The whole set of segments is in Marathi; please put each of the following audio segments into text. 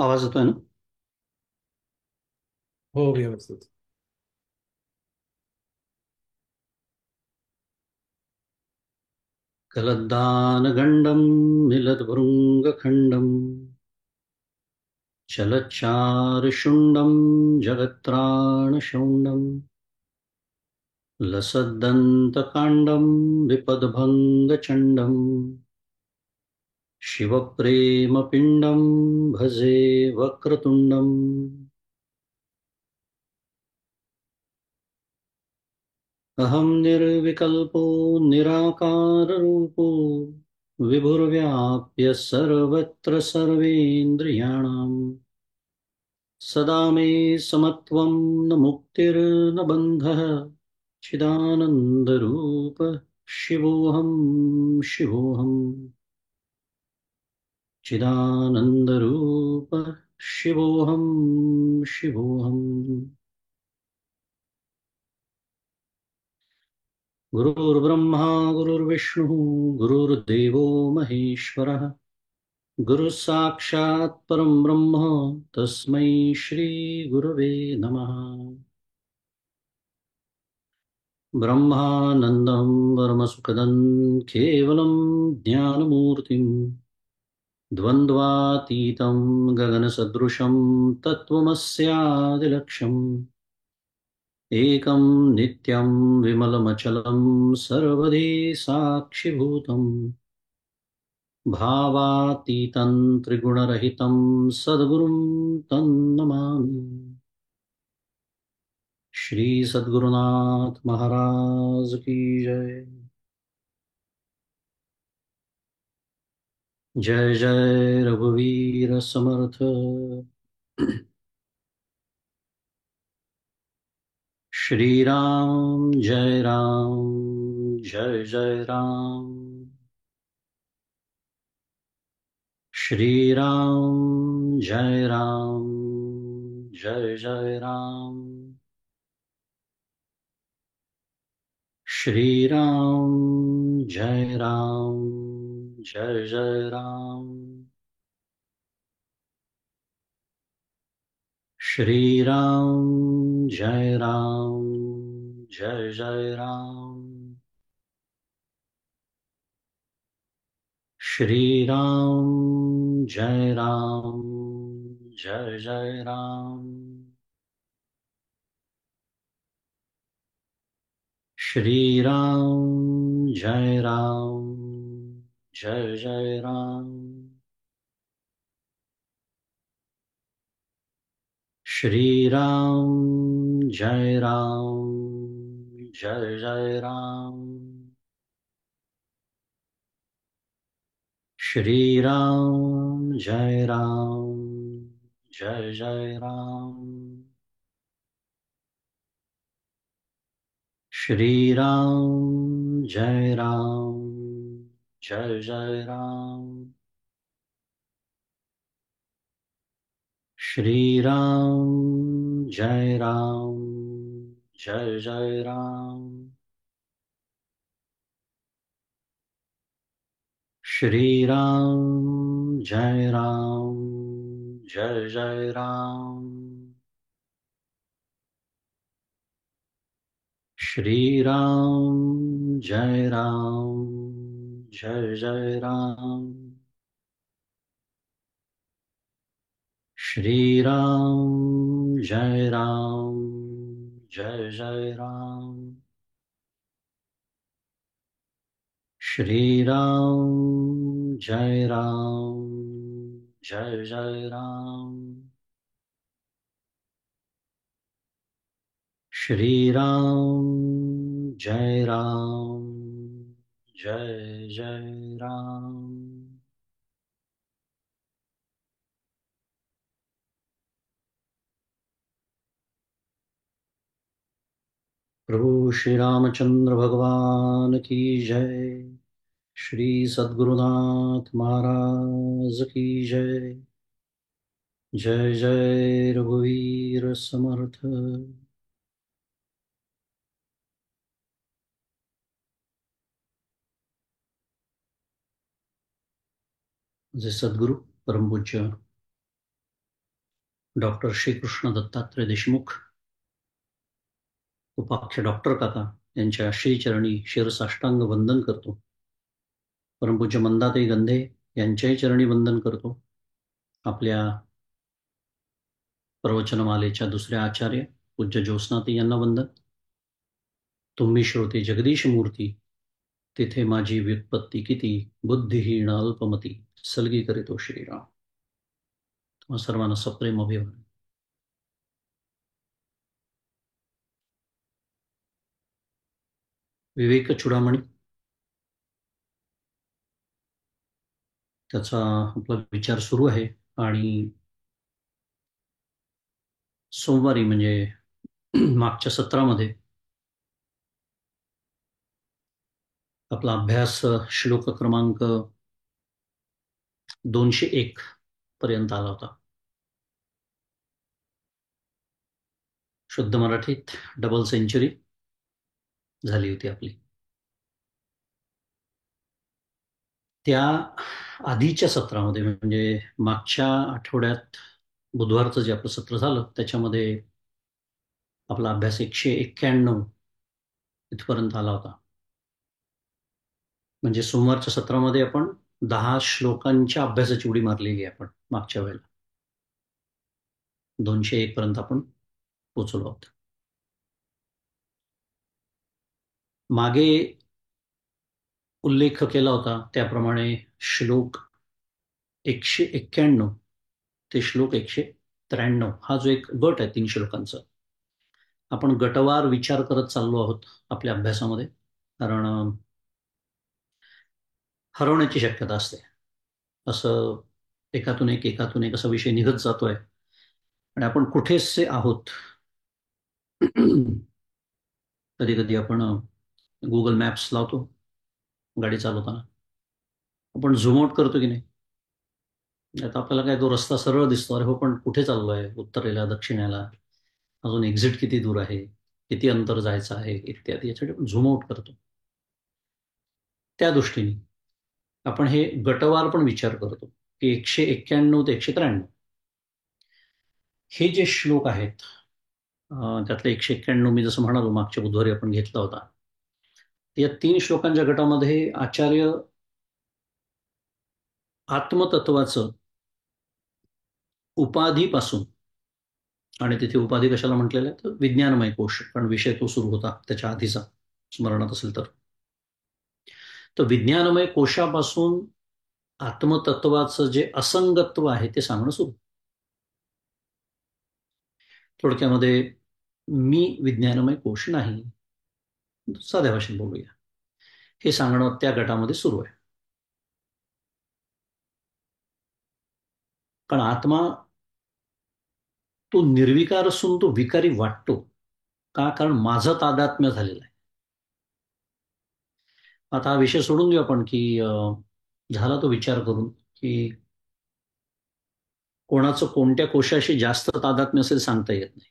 आवाज येतोय ना? हो, व्यवस्थित. कलद्दानगण्डं मिलद्भृङ्गखण्डं चलच्चारुशुण्डं जगत्त्राणशौण्डं लसद्दन्तकाण्डं विपद्भङ्गचण्डं शिवप्रेमपिण्डं भजे वक्रतुण्डम् अहं निर्विकल्पो निराकाररूपो विभुर्व्याप्य सर्वत्र सर्वेन्द्रियाणां सदा मे समत्वं न मुक्तिर्न बन्धः चिदानन्दरूप शिवोऽहं शिवोऽहं चिदानन्दरूप शिवोऽहं शिवोऽहम् गुरुर्ब्रह्मा गुरुर्विष्णुः गुरुर्देवो महेश्वरः गुरुः साक्षात् परं ब्रह्म तस्मै श्रीगुरवे नमः। ब्रह्मानन्दं परमसुखदं केवलं ज्ञानमूर्तिं द्वन्द्वातीतं गगनसदृशं तत्त्वमस्यादिलक्ष्यम् एकं नित्यं विमलमचलं सर्वधी साक्षिभूतं भावातीतं त्रिगुणरहितं सद्गुरुं तन्नमामि। श्री सद्गुरुनाथ महाराज की जय। जय जय रघुवीर समर्थ। श्री राम जय राम जय जय राम। श्री राम जय राम जय जय राम। श्री राम जय राम जय जय राम। श्री राम जय राम जय जय राम। श्री राम जय राम जय जय राम। श्री राम जय राम जय जय राम। श्री राम जय राम जय जय राम। श्री राम जय राम जय जय राम। श्री राम जय राम जय जय राम। श्री राम जय राम जय जय राम। श्री राम जय राम जय जय राम। श्री राम जय राम जय जय राम। श्री राम जय राम जय जय राम। श्री राम जय राम जय जय राम। श्री राम जय राम जय जय राम। प्रभु श्री रामचंद्र भगवान की जय। श्री सद्गुरुनाथ महाराज की जय। जय जय रघुवीर समर्थ। जय सद्गुरु परम पूज्य डॉक्टर श्रीकृष्ण दत्तात्रय देशमुख उपाख्य डॉक्टर काका यांच्या श्रीचरणी शिरसाष्टांग वंदन करतो. परमपूज्य मंदाताई गंधे यांच्याही चरणी वंदन करतो. आपल्या प्रवचनमालेच्या दुसऱ्या आचार्य पूज्य ज्योत्स्नाताई यांना वंदन. तुम्ही श्रोते जगदीश मूर्ती, तिथे माझी व्युत्पत्ती किती, बुद्धिहीन अल्पमती, सलगी करीतो श्रीराम. तुम्हा सर्वांना सप्रेम अभिवादन. विवेक चुडामणी, त्याचा आपला विचार सुरू आहे. आणि सोमवारी म्हणजे मागच्या सत्रामध्ये आपला अभ्यास श्लोक क्रमांक 201 पर्यंत आला होता. शुद्ध मराठीत डबल सेंचुरी झाली होती आपली. त्या आधीच्या सत्रामध्ये म्हणजे मागच्या आठवड्यात बुधवारचं जे आपलं सत्र झालं त्याच्यामध्ये आपला अभ्यास 191 इथपर्यंत आला होता. म्हणजे सोमवारच्या सत्रामध्ये आपण 10 श्लोकांच्या अभ्यासाची उडी मारलेली आहे आपण मागच्या वेळेला. 201 पर्यंत आपण पोचलो आहोत. मागे उल्लेख केला होता त्याप्रमाणे श्लोक 191 ते श्लोक 193 हा जो एक गट आहे 3 श्लोकांचा, आपण गटवार विचार करत चाललो आहोत आपल्या अभ्यासामध्ये. कारण हरवण्याची शक्यता असते. असं एकातून एक असा विषय निघत जातोय आणि आपण कुठेसे आहोत. कधी कधी आपण गुगल मॅप्स लावतो गाडी चालवताना, आपण झूम आउट करतो की नाही. आता आपल्याला काय तो रस्ता सरळ दिसतो, अरे हो पण कुठे चाललोय, उत्तरेला दक्षिणेला, अजून एक्झिट किती दूर आहे, किती अंतर जायचं आहे इत्यादी, यासाठी आपण झूम आउट करतो. त्या दृष्टीने आपण हे गटवार पण विचार करतो की 191 ते 193 हे जे श्लोक आहेत, त्यातले 191 मी जसं म्हणालो मागच्या बुधवारी आपण घेतला होता. या 3 श्लोकांच्या गटामध्ये आचार्य आत्मतत्वाचं उपाधीपासून, आणि तिथे उपाधी कशाला म्हटलेलं आहे तर विज्ञानमय कोश, कारण विषय तो सुरू होता त्याच्या आधीचा, स्मरणात असेल तर विज्ञानमय कोशापासून आत्मतत्वाचं जे असंगत्व आहे ते सांगणं सुरू. थोडक्यामध्ये मी विज्ञानमय कोश नाही, साध्या भाषेत बोलूया, हे सांगणं त्या गटामध्ये सुरू आहे. कारण आत्मा तो निर्विकार असून तो विकारी वाटतो का, कारण माझं तादात्म्य झालेलं आहे. आता हा विषय सोडून देऊ आपण की झाला तो विचार करून की कोणाचं कोणत्या कोशाशी जास्त तादात्म्य असेल सांगता येत नाही.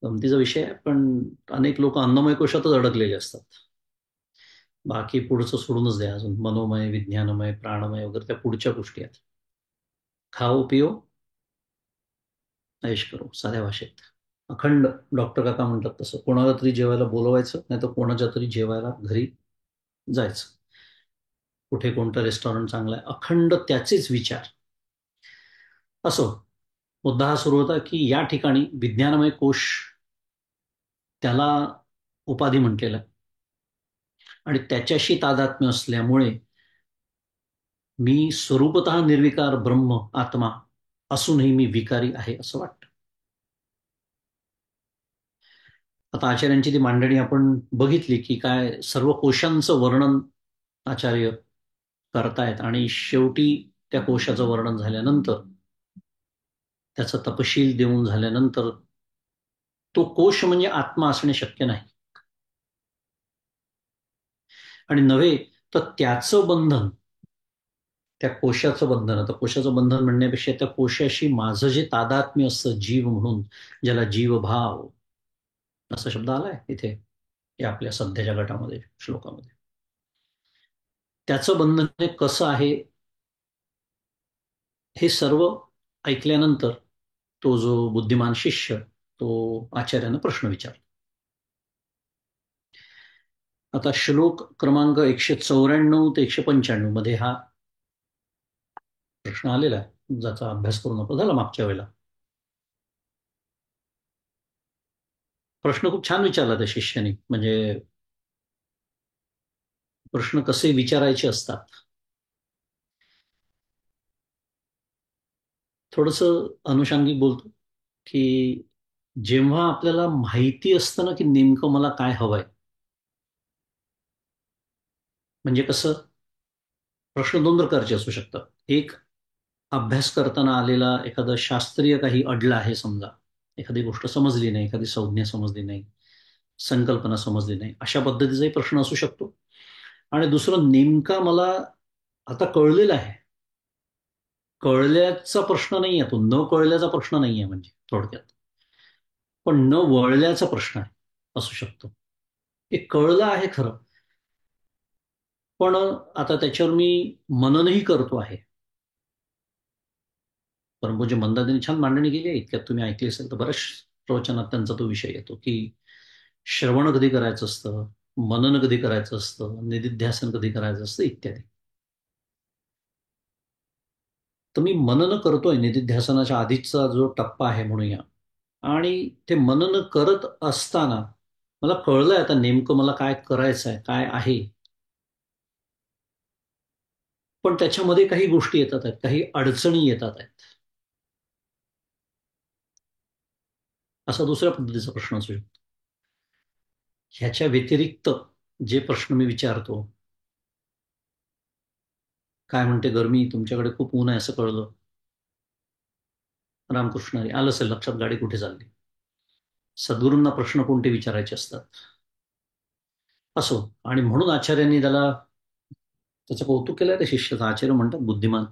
गमतीचा विषय आहे, पण अनेक लोक अन्नमय कोशातच अडकलेले असतात. बाकी पुढचं सोडूनच द्या, अजून मनोमय, विज्ञानमय, प्राणमय वगैरे त्या पुढच्या गोष्टी आहेत. खाओ पिओ ऐश करो, साध्या भाषेत. अखंड डॉक्टर काका म्हणतात तसं, कोणाला तरी जेवायला बोलवायचं, नाही तर कोणाच्या तरी जेवायला घरी जायचं. कुठे कोणतं रेस्टॉरंट चांगलं आहे, अखंड त्याचेच विचार. असो, मुद्दा हा सुरू होता की या ठिकाणी विज्ञानमय कोश त्याला उपाधी म्हटलेलं आहे, आणि त्याच्याशी तादात्म्य असल्यामुळे मी स्वरूपतः निर्विकार ब्रह्म आत्मा असूनही मी विकारी आहे असं वाटतं. आता आचार्यांची ती मांडणी आपण बघितली की काय सर्व कोशांचं वर्णन आचार्य करतायत, आणि शेवटी त्या कोशाचं वर्णन झाल्यानंतर, त्याचा तपशील देऊन झाल्यानंतर, तो कोश म्हणजे आत्मा असणे शक्य नाही. आणि नव्हे तर त्याचं बंधन, त्या कोशाचं बंधन. आता कोशाचं बंधन म्हणण्यापेक्षा त्या कोशाशी माझं जे तादात्म्य असतं जीव म्हणून, ज्याला जीवभाव असा शब्द आलाय इथे या आपल्या सध्याच्या गटामध्ये श्लोकामध्ये, त्याचं बंधन हे कसं आहे हे सर्व ऐकल्यानंतर तो जो बुद्धिमान शिष्य तो आचार्यांना प्रश्न विचारतो. आता श्लोक क्रमांक 194 ते 195 मध्ये हा प्रश्न आलेला आहे, ज्याचा अभ्यास करून आपण झाला मागच्या वेळेला. प्रश्न खूप छान विचारला त्या शिष्याने. म्हणजे प्रश्न कसे विचारायचे असतात. थोडस अनुषंगिक बोलतो की जेव्हा आपल्याला माहिती असतं ना की नेमकं मला काय हवंय, म्हणजे कसं, प्रश्न दोन प्रकारचे असू शकतात. एक, अभ्यास करताना आलेला एखादा शास्त्रीय काही अडला आहे, समजा एखादी गोष्ट समजली नाही, एखादी संज्ञा समजली नाही, संकल्पना समजली नाही, अशा पद्धतीचाही प्रश्न असू शकतो. आणि दुसरं, नेमका मला आता कळलेलं आहे, कळल्याचा प्रश्न नाही आहे, तो न कळल्याचा प्रश्न नाही आहे, म्हणजे थोडक्यात, पण न वळल्याचा प्रश्न आहे, असू शकतो. हे कळलं आहे खरं, पण आता त्याच्यावर मी मननही करतो आहे. परंतु मंदातीने छान मांडणी केली आहे, इतक्यात तुम्ही ऐकली असेल तर बऱ्याच प्रवचनात त्यांचा तो विषय येतो की श्रवण कधी करायचं असतं, मनन कधी करायचं असतं, निधिध्यासन कधी करायचं असतं, इत्यादी. तर मी मनन करतोय, निधिध्यासनाच्या आधीचा जो टप्पा आहे म्हणूया, आणि ते मनन करत असताना मला कळलंय आता नेमकं मला काय करायचं आहे, काय आहे. पण त्याच्यामध्ये काही गोष्टी येतात आहेत, काही अडचणी येतात आहेत. असा दुसऱ्या पद्धतीचा प्रश्न असू शकतो. ह्याच्या व्यतिरिक्त जे प्रश्न मी विचारतो, काय म्हणते गरमी, तुमच्याकडे खूप ऊन आहे असं कळलं, रामकृष्ण हरी, आलं असेल लक्षात, गाडी कुठे चालली. सद्गुरूंना प्रश्न कोणते विचारायचे असतात, असो. आणि म्हणून आचार्यांनी त्याला त्याचं कौतुक केलंय त्या शिष्याचं. आचार्य म्हणतात बुद्धिमान.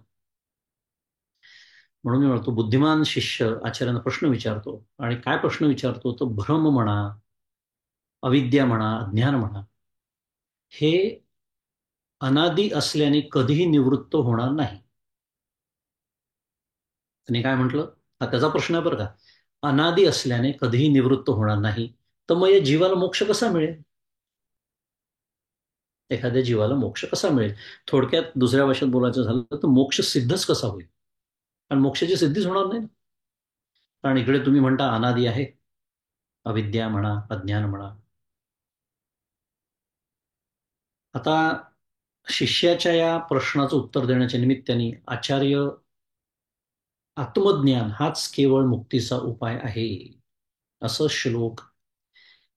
म्हणून मी म्हणतो, बुद्धिमान शिष्य आचार्यांना प्रश्न विचारतो. आणि काय प्रश्न विचारतो, तर भ्रम म्हणा, अविद्या म्हणा, अज्ञान म्हणा, हे अनादी असल्याने कधीही निवृत्त होणार नाही. त्यांनी काय म्हटलं, हा त्याचा प्रश्न आहे बरं का, अनादी असल्याने कधीही निवृत्त होणार नाही, तर मग या जीवाला मोक्ष कसा मिळेल, एखाद्या जीवाला मोक्ष कसा मिळेल. थोडक्यात दुसऱ्या भाषेत बोलायचं झालं तर मोक्ष सिद्धच कसा होईल. कारण मोक्षाची सिद्धीच होणार नाही. कारण इकडे तुम्ही म्हणता अनादी आहे, अविद्या म्हणा, अज्ञान म्हणा. आता शिष्याच्या या प्रश्नाचं उत्तर देण्याच्या निमित्ताने आचार्य, आत्मज्ञान हाच केवळ मुक्तीचा उपाय आहे, असं श्लोक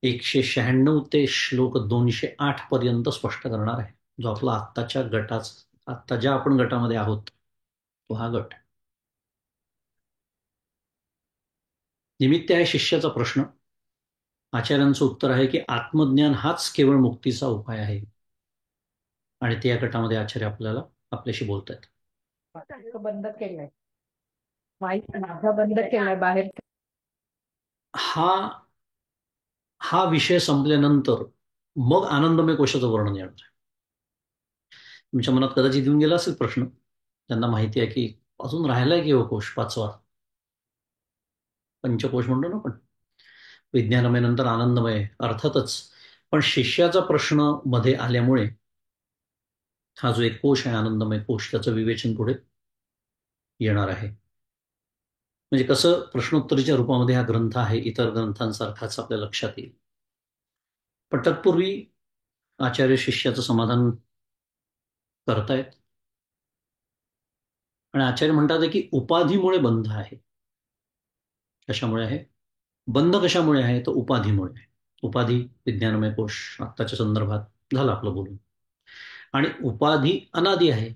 196 ते श्लोक 208 पर्यंत स्पष्ट करणार आहे. जो आपला आत्ताच्या गटाचा, आत्ता ज्या आपण गटामध्ये आहोत, तो हा गट. निमित्त आहे शिष्याचा प्रश्न. आचार्यांचं उत्तर आहे की आत्मज्ञान हाच केवळ मुक्तीचा उपाय आहे. आणि त्या गटामध्ये आचार्य आपल्याला आपल्याशी बोलत आहेत. बंद केलंय, माझा बंद केलाय बाहेर. हा हा विषय संपल्यानंतर मग आनंदमय कोशाचं वर्णन येणार आहे. तुमच्या मनात कदाचित येऊन गेला असेल प्रश्न, त्यांना माहिती आहे की अजून राहिलाय की हो कोश पाचवा, पंचकोश म्हणतो ना आपण, विज्ञानमय नंतर आनंदमय, अर्थातच. पण शिष्याचा प्रश्न मध्ये आल्यामुळे हा जो एक कोश आहे, आनंदमय कोश, त्याचं विवेचन पुढे येणार आहे. म्हणजे कसं प्रश्नोत्तरीच्या रूपामध्ये हा ग्रंथ आहे, इतर ग्रंथांसारखाच आपल्या लक्षात येईल. पण तत्पूर्वी आचार्य शिष्याचं समाधान करतायत. आणि आचार्य म्हणतात की उपाधीमुळे बंध आहे. कशामुळे आहे बंध, कशामुळे आहे, तर उपाधीमुळे आहे. उपाधी, विज्ञानमय कोश आत्ताच्या संदर्भात झालं आपलं बोलून. आणि उपाधी अनादी आहे,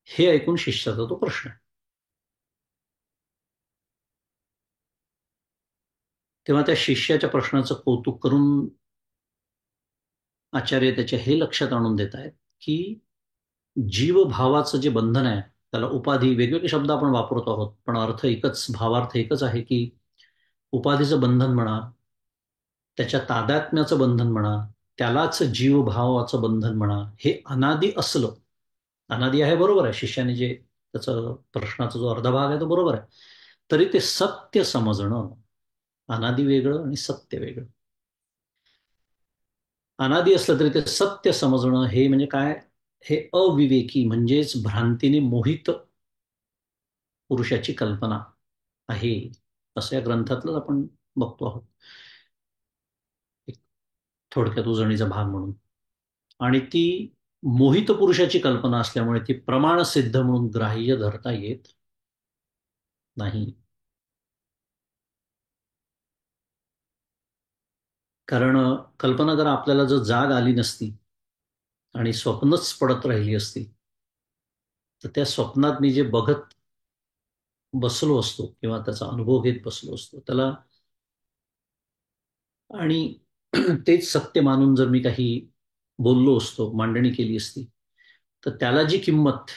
हे ऐकून शिष्याचा तो प्रश्न आहे. तेव्हा त्या शिष्याच्या प्रश्नाचं कौतुक करून आचार्य त्याच्या हे लक्षात आणून देत आहेत की जीवभावाचं जे बंधन आहे, त्याला उपाधी, वेगवेगळे शब्द आपण वापरतो आहोत, पण अर्थ एकच, भावार्थ एकच आहे की उपाधीचं बंधन म्हणा, त्याच्या तादात्म्याचं बंधन म्हणा, त्यालाच जीवभावाचं बंधन म्हणा, हे अनादी असलं, अनादी आहे बरोबर आहे, शिष्याने जे त्याचा प्रश्नाचा जो अर्धा भाग आहे तो बरोबर आहे. तरी ते सत्य समजणं, अनादी वेगळं आणि सत्य वेगळं. अनादी असलं तरी ते सत्य समजणं हे म्हणजे काय? हे अविवेकी म्हणजेच भ्रांतीने मोहित पुरुषाची कल्पना आहे, असं या ग्रंथातलं आपण बघतो आहोत, एक थोडक्यात उजळणीचा भाग म्हणून. आणि ती मोहित पुरुषाची कल्पना असल्यामुळे ती प्रमाण सिद्ध म्हणून ग्राह्य धरता येत नाही. कारण कल्पना जर आपल्याला जर जाग आली नसती आणि स्वप्नच पडत राहिली असती, तर त्या स्वप्नात मी जे बघत बसलो असतो किंवा त्याचा अनुभव घेत बसलो असतो त्याला, आणि तेच सत्य मानून जर मी काही बोललो असतो, मांडणी केली असती, तर त्याला जी किंमत,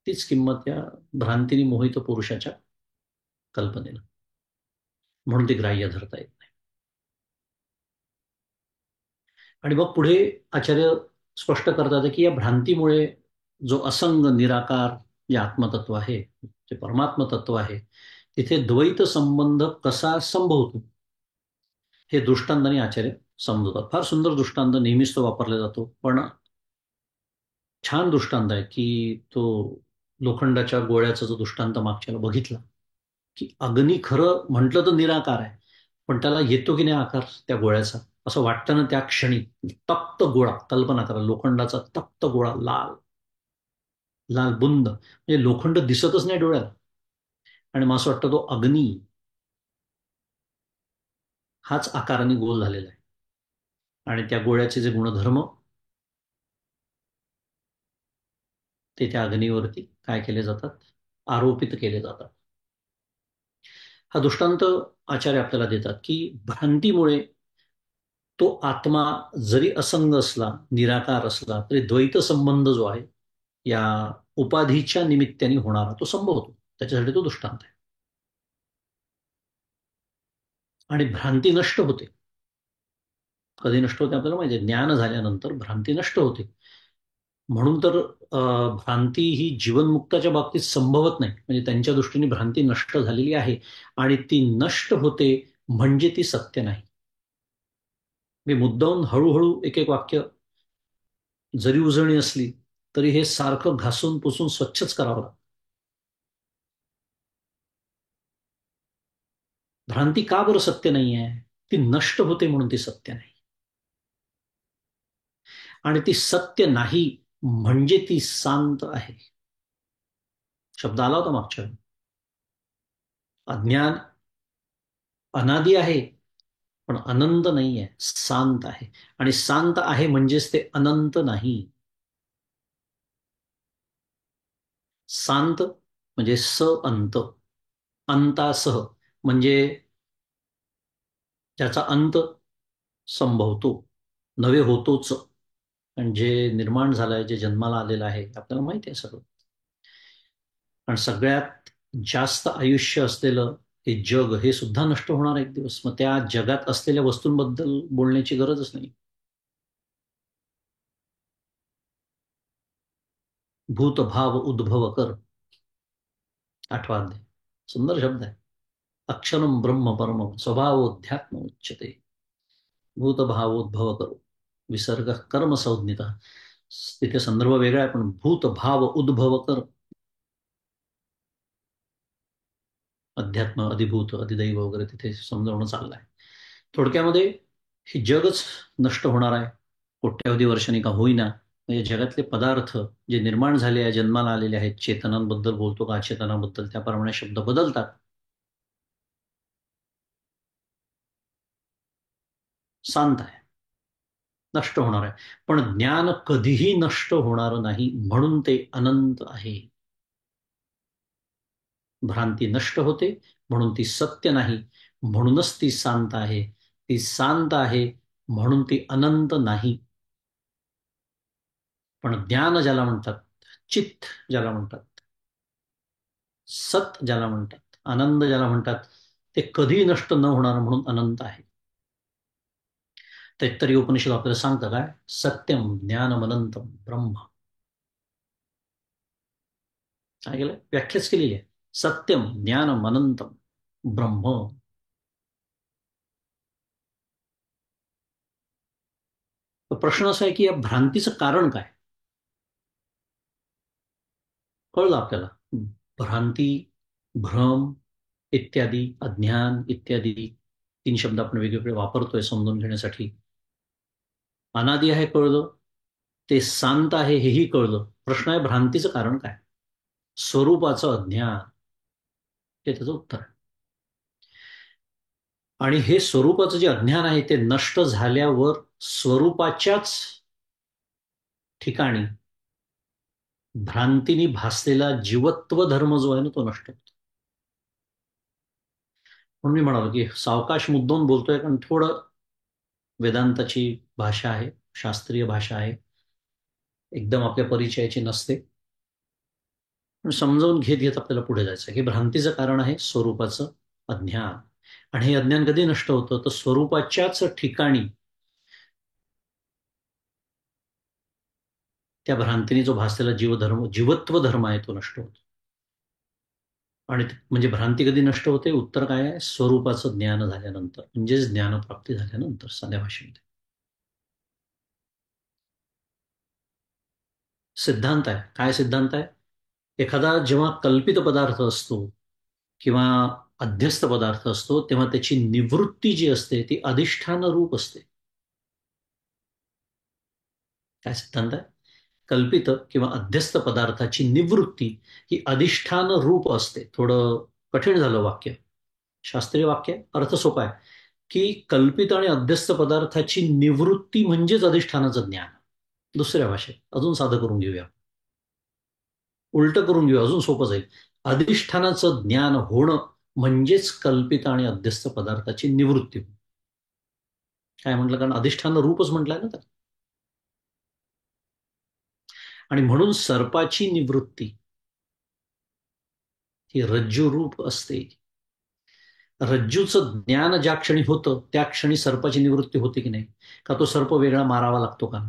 तीच किंमत या भ्रांतीने मोहित पुरुषाच्या कल्पनेला, म्हणून ती ग्राह्य धरता येत नाही. आणि मग पुढे आचार्य स्पष्ट करतात की या भ्रांतीमुळे जो असंग निराकार जे आत्मतत्व आहे, जे परमात्म तत्व आहे, तिथे द्वैत संबंध कसा संभवतो हे दृष्टांताने आचार्य समजवतात. फार सुंदर दृष्टांत, नेहमीच तो वापरला जातो, पण छान दृष्टांत आहे की तो लोखंडाच्या गोळ्याचा जो दृष्टांत मागच्याला बघितला, की अग्नी खरं म्हटलं तर निराकार आहे, पण त्याला येतो की नाही आकार त्या गोळ्याचा, असं वाटतं ना त्या क्षणी. तप्त गोळा, कल्पना करा, लोखंडाचा तप्त गोळा, लाल लाल बुंद, म्हणजे लोखंड दिसतच नाही डोळ्याला, आणि मला असं वाटतं तो अग्नी हाच आकाराने गोल झालेला आहे. आणि त्या गोळ्याचे जे गुणधर्म ते त्या अग्नीवरती काय केले जातात, आरोपित केले जातात. हा दृष्टांत आचार्य आपल्याला देतात की भ्रांतीमुळे तो आत्मा जरी असंग असला, निराकार असला, तरी द्वैत संबंध जो आहे या उपाधीच्या निमित्ताने होणारा तो संभवतो. त्याच्यासाठी तो दृष्टांत आहे. आणि भ्रांती नष्ट होते. कधी नष्ट होते आपल्याला माहिती आहे, ज्ञान झाल्यानंतर भ्रांती नष्ट होते. म्हणून तर भ्रांती ही जीवनमुक्ताच्या बाबतीत संभवत नाही, म्हणजे त्यांच्या दृष्टीने भ्रांती नष्ट झालेली आहे आणि ती नष्ट होते म्हणजे ती सत्य नाही. मी मुद्दाहून हळूहळू एक एक वाक्य, जरी उजळणी असली तरी हे सारखं घासून पुसून स्वच्छच करावं लागतं. भ्रांती का बरं सत्य नाही आहे? ती नष्ट होते म्हणून ती सत्य नाही. आणि ती सत्य नाही म्हणजे ती शांत आहे. शब्द आला होता मागच्या वेळी. अज्ञान अनादी आहे, पण अनंत नाही आहे, शांत आहे. आणि शांत आहे म्हणजेच ते अनंत नाही. शांत म्हणजे स अंत, अंतासह, म्हणजे ज्याचा अंत संभवतो, नवे होतोच. आणि जे निर्माण झालंय, जे जन्माला आलेलं आहे, आपल्याला माहिती आहे सगळं. आणि सगळ्यात जास्त आयुष्य असलेलं हे जग हे सुद्धा नष्ट होणार एक दिवस. मग त्या जगात असलेल्या वस्तूंबद्दल बोलण्याची गरजच नाही. भूतभाव उद्भव कर, आठवा अध्याय. सुंदर शब्द आहे. अक्षरम ब्रह्म परम स्वभावोध्यात्म उच्यते. भूतभावोद्भव करो, विसर्ग कर्म संज्ञिता. तिथे संदर्भ वेगळा आहे, पण भूतभाव उद्भव कर, अध्यात्म अधिभूत अधिदैव वगैरे तिथे समजावणं चाललं आहे. थोडक्यामध्ये हे जगच नष्ट होणार आहे, कोट्यावधी वर्षांनी का होईना. म्हणजे जगातले पदार्थ जे निर्माण झाले आहे, जन्माला आलेले आहेत, चेतनांबद्दल बोलतो का अचेतनाबद्दल, त्याप्रमाणे शब्द बदलतात. शांत आहे, नष्ट होणार आहे, पण ज्ञान कधीही नष्ट होणार नाही म्हणून ते अनंत आहे. भ्रांती नष्ट होते म्हणून ती सत्य नाही, म्हणूनच ती शांत आहे. ती शांत आहे म्हणून ती अनंत नाही. पण ज्ञान ज्याला म्हणतात, चित्त ज्याला म्हणतात, सत ज्याला म्हणतात, आनंद ज्याला म्हणतात, ते कधी नष्ट न होणार म्हणून अनंत आहे. तैत्तरीय उपनिषद आपल्याला सांगतं काय? सत्यम ज्ञानम अनंतम ब्रह्म. काय केलंय? व्याख्याच केलेली आहे. सत्यम ज्ञानम अनंतम ब्रह्म. तर प्रश्न असा आहे की या भ्रांतीचं कारण काय? कळलं आपल्याला. भ्रांती, भ्रम इत्यादी, अज्ञान इत्यादी तीन शब्द आपण वेगवेगळे वापरतोय समजून घेण्यासाठी. अनादि आहे कळलं, ते शांत आहे हेही कळलं. प्रश्न आहे भ्रांतीचं कारण काय? स्वरूपाचं अज्ञान, हे त्याचं उत्तर आहे. आणि हे स्वरूपाचं जे अज्ञान आहे ते नष्ट झाल्यावर स्वरूपाच्याच ठिकाणी भ्रांतीने भासलेला जीवत्व धर्म जो आहे ना तो नष्ट होतो. म्हणून मी म्हणालो की सावकाश मुद्दाम बोलतोय कारण थोडं वेदांताची भाषा आहे, शास्त्रीय भाषा आहे, एकदम आपल्या परिचयाची नसते. पण समजावून घेत घेत आपल्याला पुढे जायचं. हे भ्रांतीचं कारण आहे स्वरूपाचं अज्ञान. आणि हे अज्ञान कधी नष्ट होतं? तर स्वरूपाच्याच ठिकाणी त्या भ्रांतीने जो भासलेला जीवधर्म, जीवत्व धर्म आहे तो नष्ट होतो. आणि म्हणजे भ्रांती कधी नष्ट होते? उत्तर काय आहे? स्वरूपाचं ज्ञान झाल्यानंतर, म्हणजेच ज्ञानप्राप्ती झाल्यानंतर, साध्या भाषेमध्ये. सिद्धांत आहे. काय सिद्धांत आहे? एखादा जेव्हा कल्पित पदार्थ असतो किंवा अध्यस्त पदार्थ असतो तेव्हा त्याची निवृत्ती जी असते ती अधिष्ठान रूप असते. काय सिद्धांत आहे? कल्पित किंवा अध्यस्त पदार्थाची निवृत्ती ही अधिष्ठान रूप असते. थोडं कठीण झालं वाक्य, शास्त्रीय वाक्य, अर्थ सोपा आहे की कल्पित आणि अध्यस्त पदार्थाची निवृत्ती म्हणजेच अधिष्ठानाचं ज्ञान. दुसऱ्या भाषेत अजून साधं करून घेऊया, उलट करून घेऊया, अजून सोपं जाईल. अधिष्ठानाचं ज्ञान होणं म्हणजेच कल्पित आणि अध्यस्त पदार्थाची निवृत्ती. काय म्हटलं? कारण अधिष्ठान रूपच म्हटलंय ना तर. आणि म्हणून सर्पाची निवृत्ती ही रज्जू रूप असते. रज्जूचं ज्ञान ज्या क्षणी होतं त्या क्षणी सर्पाची निवृत्ती होते की नाही? का तो सर्प वेगळा मारावा लागतो का?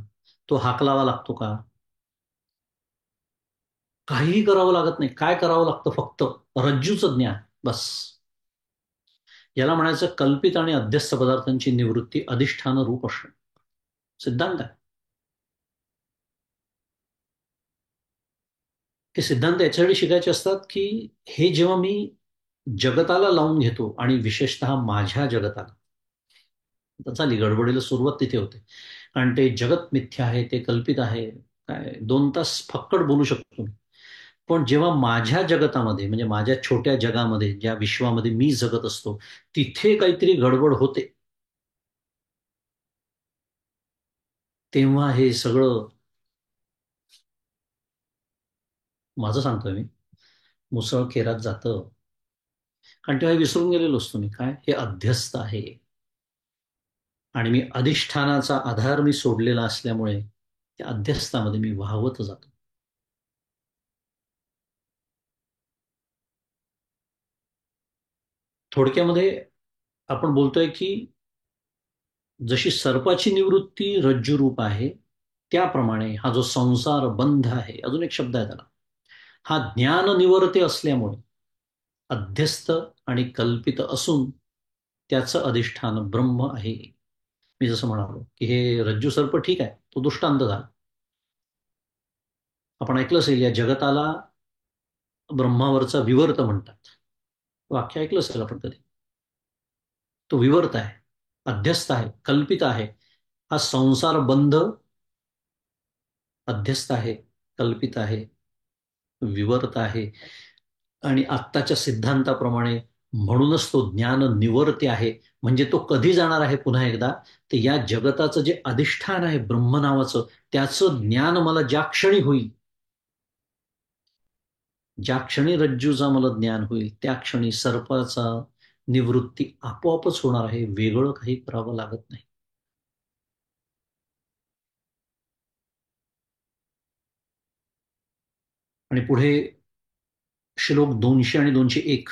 तो हाकलावा लागतो का? काहीही करावं लागत नाही. काय करावं लागतं? फक्त रज्जूचं ज्ञान, बस. याला म्हणायचं कल्पित आणि अध्यस्त पदार्थांची निवृत्ती अधिष्ठान रूप असणं. सिद्धांत आहे. हे सिद्धांत याच्यासाठी शिकायचे असतात की हे जेव्हा मी जगताला लावून घेतो आणि विशेषतः माझ्या जगताला, आता झाली गडबडीला सुरुवात तिथे होते. कारण ते जगत मिथ्या आहे, ते कल्पित आहे. काय 2 तास फक्कड बोलू शकतो मी. पण जेव्हा माझ्या जगतामध्ये, म्हणजे माझ्या छोट्या जगामध्ये, ज्या विश्वामध्ये मी जगत असतो, तिथे काहीतरी गडबड होते, तेव्हा हे सगळं, माझं सांगतोय मी, मुसळखेरात जातं. कारण तेव्हा हे विसरून गेलेलो असतो मी, काय हे अध्यस्त आहे. आणि मी अधिष्ठानाचा आधार मी सोडलेला असल्यामुळे त्या अध्यस्थामध्ये मी वाहवत जातो. थोडक्यामध्ये आपण बोलतोय की जशी सर्पाची निवृत्ती रज्जुरूप आहे, त्याप्रमाणे हा जो संसार बंध आहे, अजून एक शब्द आहे त्याला, हा ज्ञान निवर्ते असल्यामुळे अध्यस्त आणि कल्पित असून त्याचं अधिष्ठान ब्रह्म आहे. मी जसं म्हणालो की हे रज्जू सर्प ठीक आहे, तो दृष्टांत झाला. आपण ऐकलं असेल या जगताला ब्रह्मावरचा विवर्त म्हणतात. वाक्य ऐकलं असेल आपण कधी. तो विवर्त आहे, अध्यस्त आहे, कल्पित आहे. हा संसार बंध अध्यस्त आहे, कल्पित आहे, विवर्त आहे. आणि आत्ताच्या सिद्धांताप्रमाणे म्हणूनच तो ज्ञान निवर्ते आहे. म्हणजे तो कधी जाणार आहे पुन्हा एकदा? तर या जगताचं जे अधिष्ठान आहे ब्रह्म नावाचं, त्याचं ज्ञान मला ज्या क्षणी होईल, ज्या क्षणी रज्जूचा मला ज्ञान होईल, त्या क्षणी सर्पाचा निवृत्ती आपोआपच होणार आहे. वेगळं काही करावं लागत नाही. आणि पुढे श्लोक 200 आणि 201,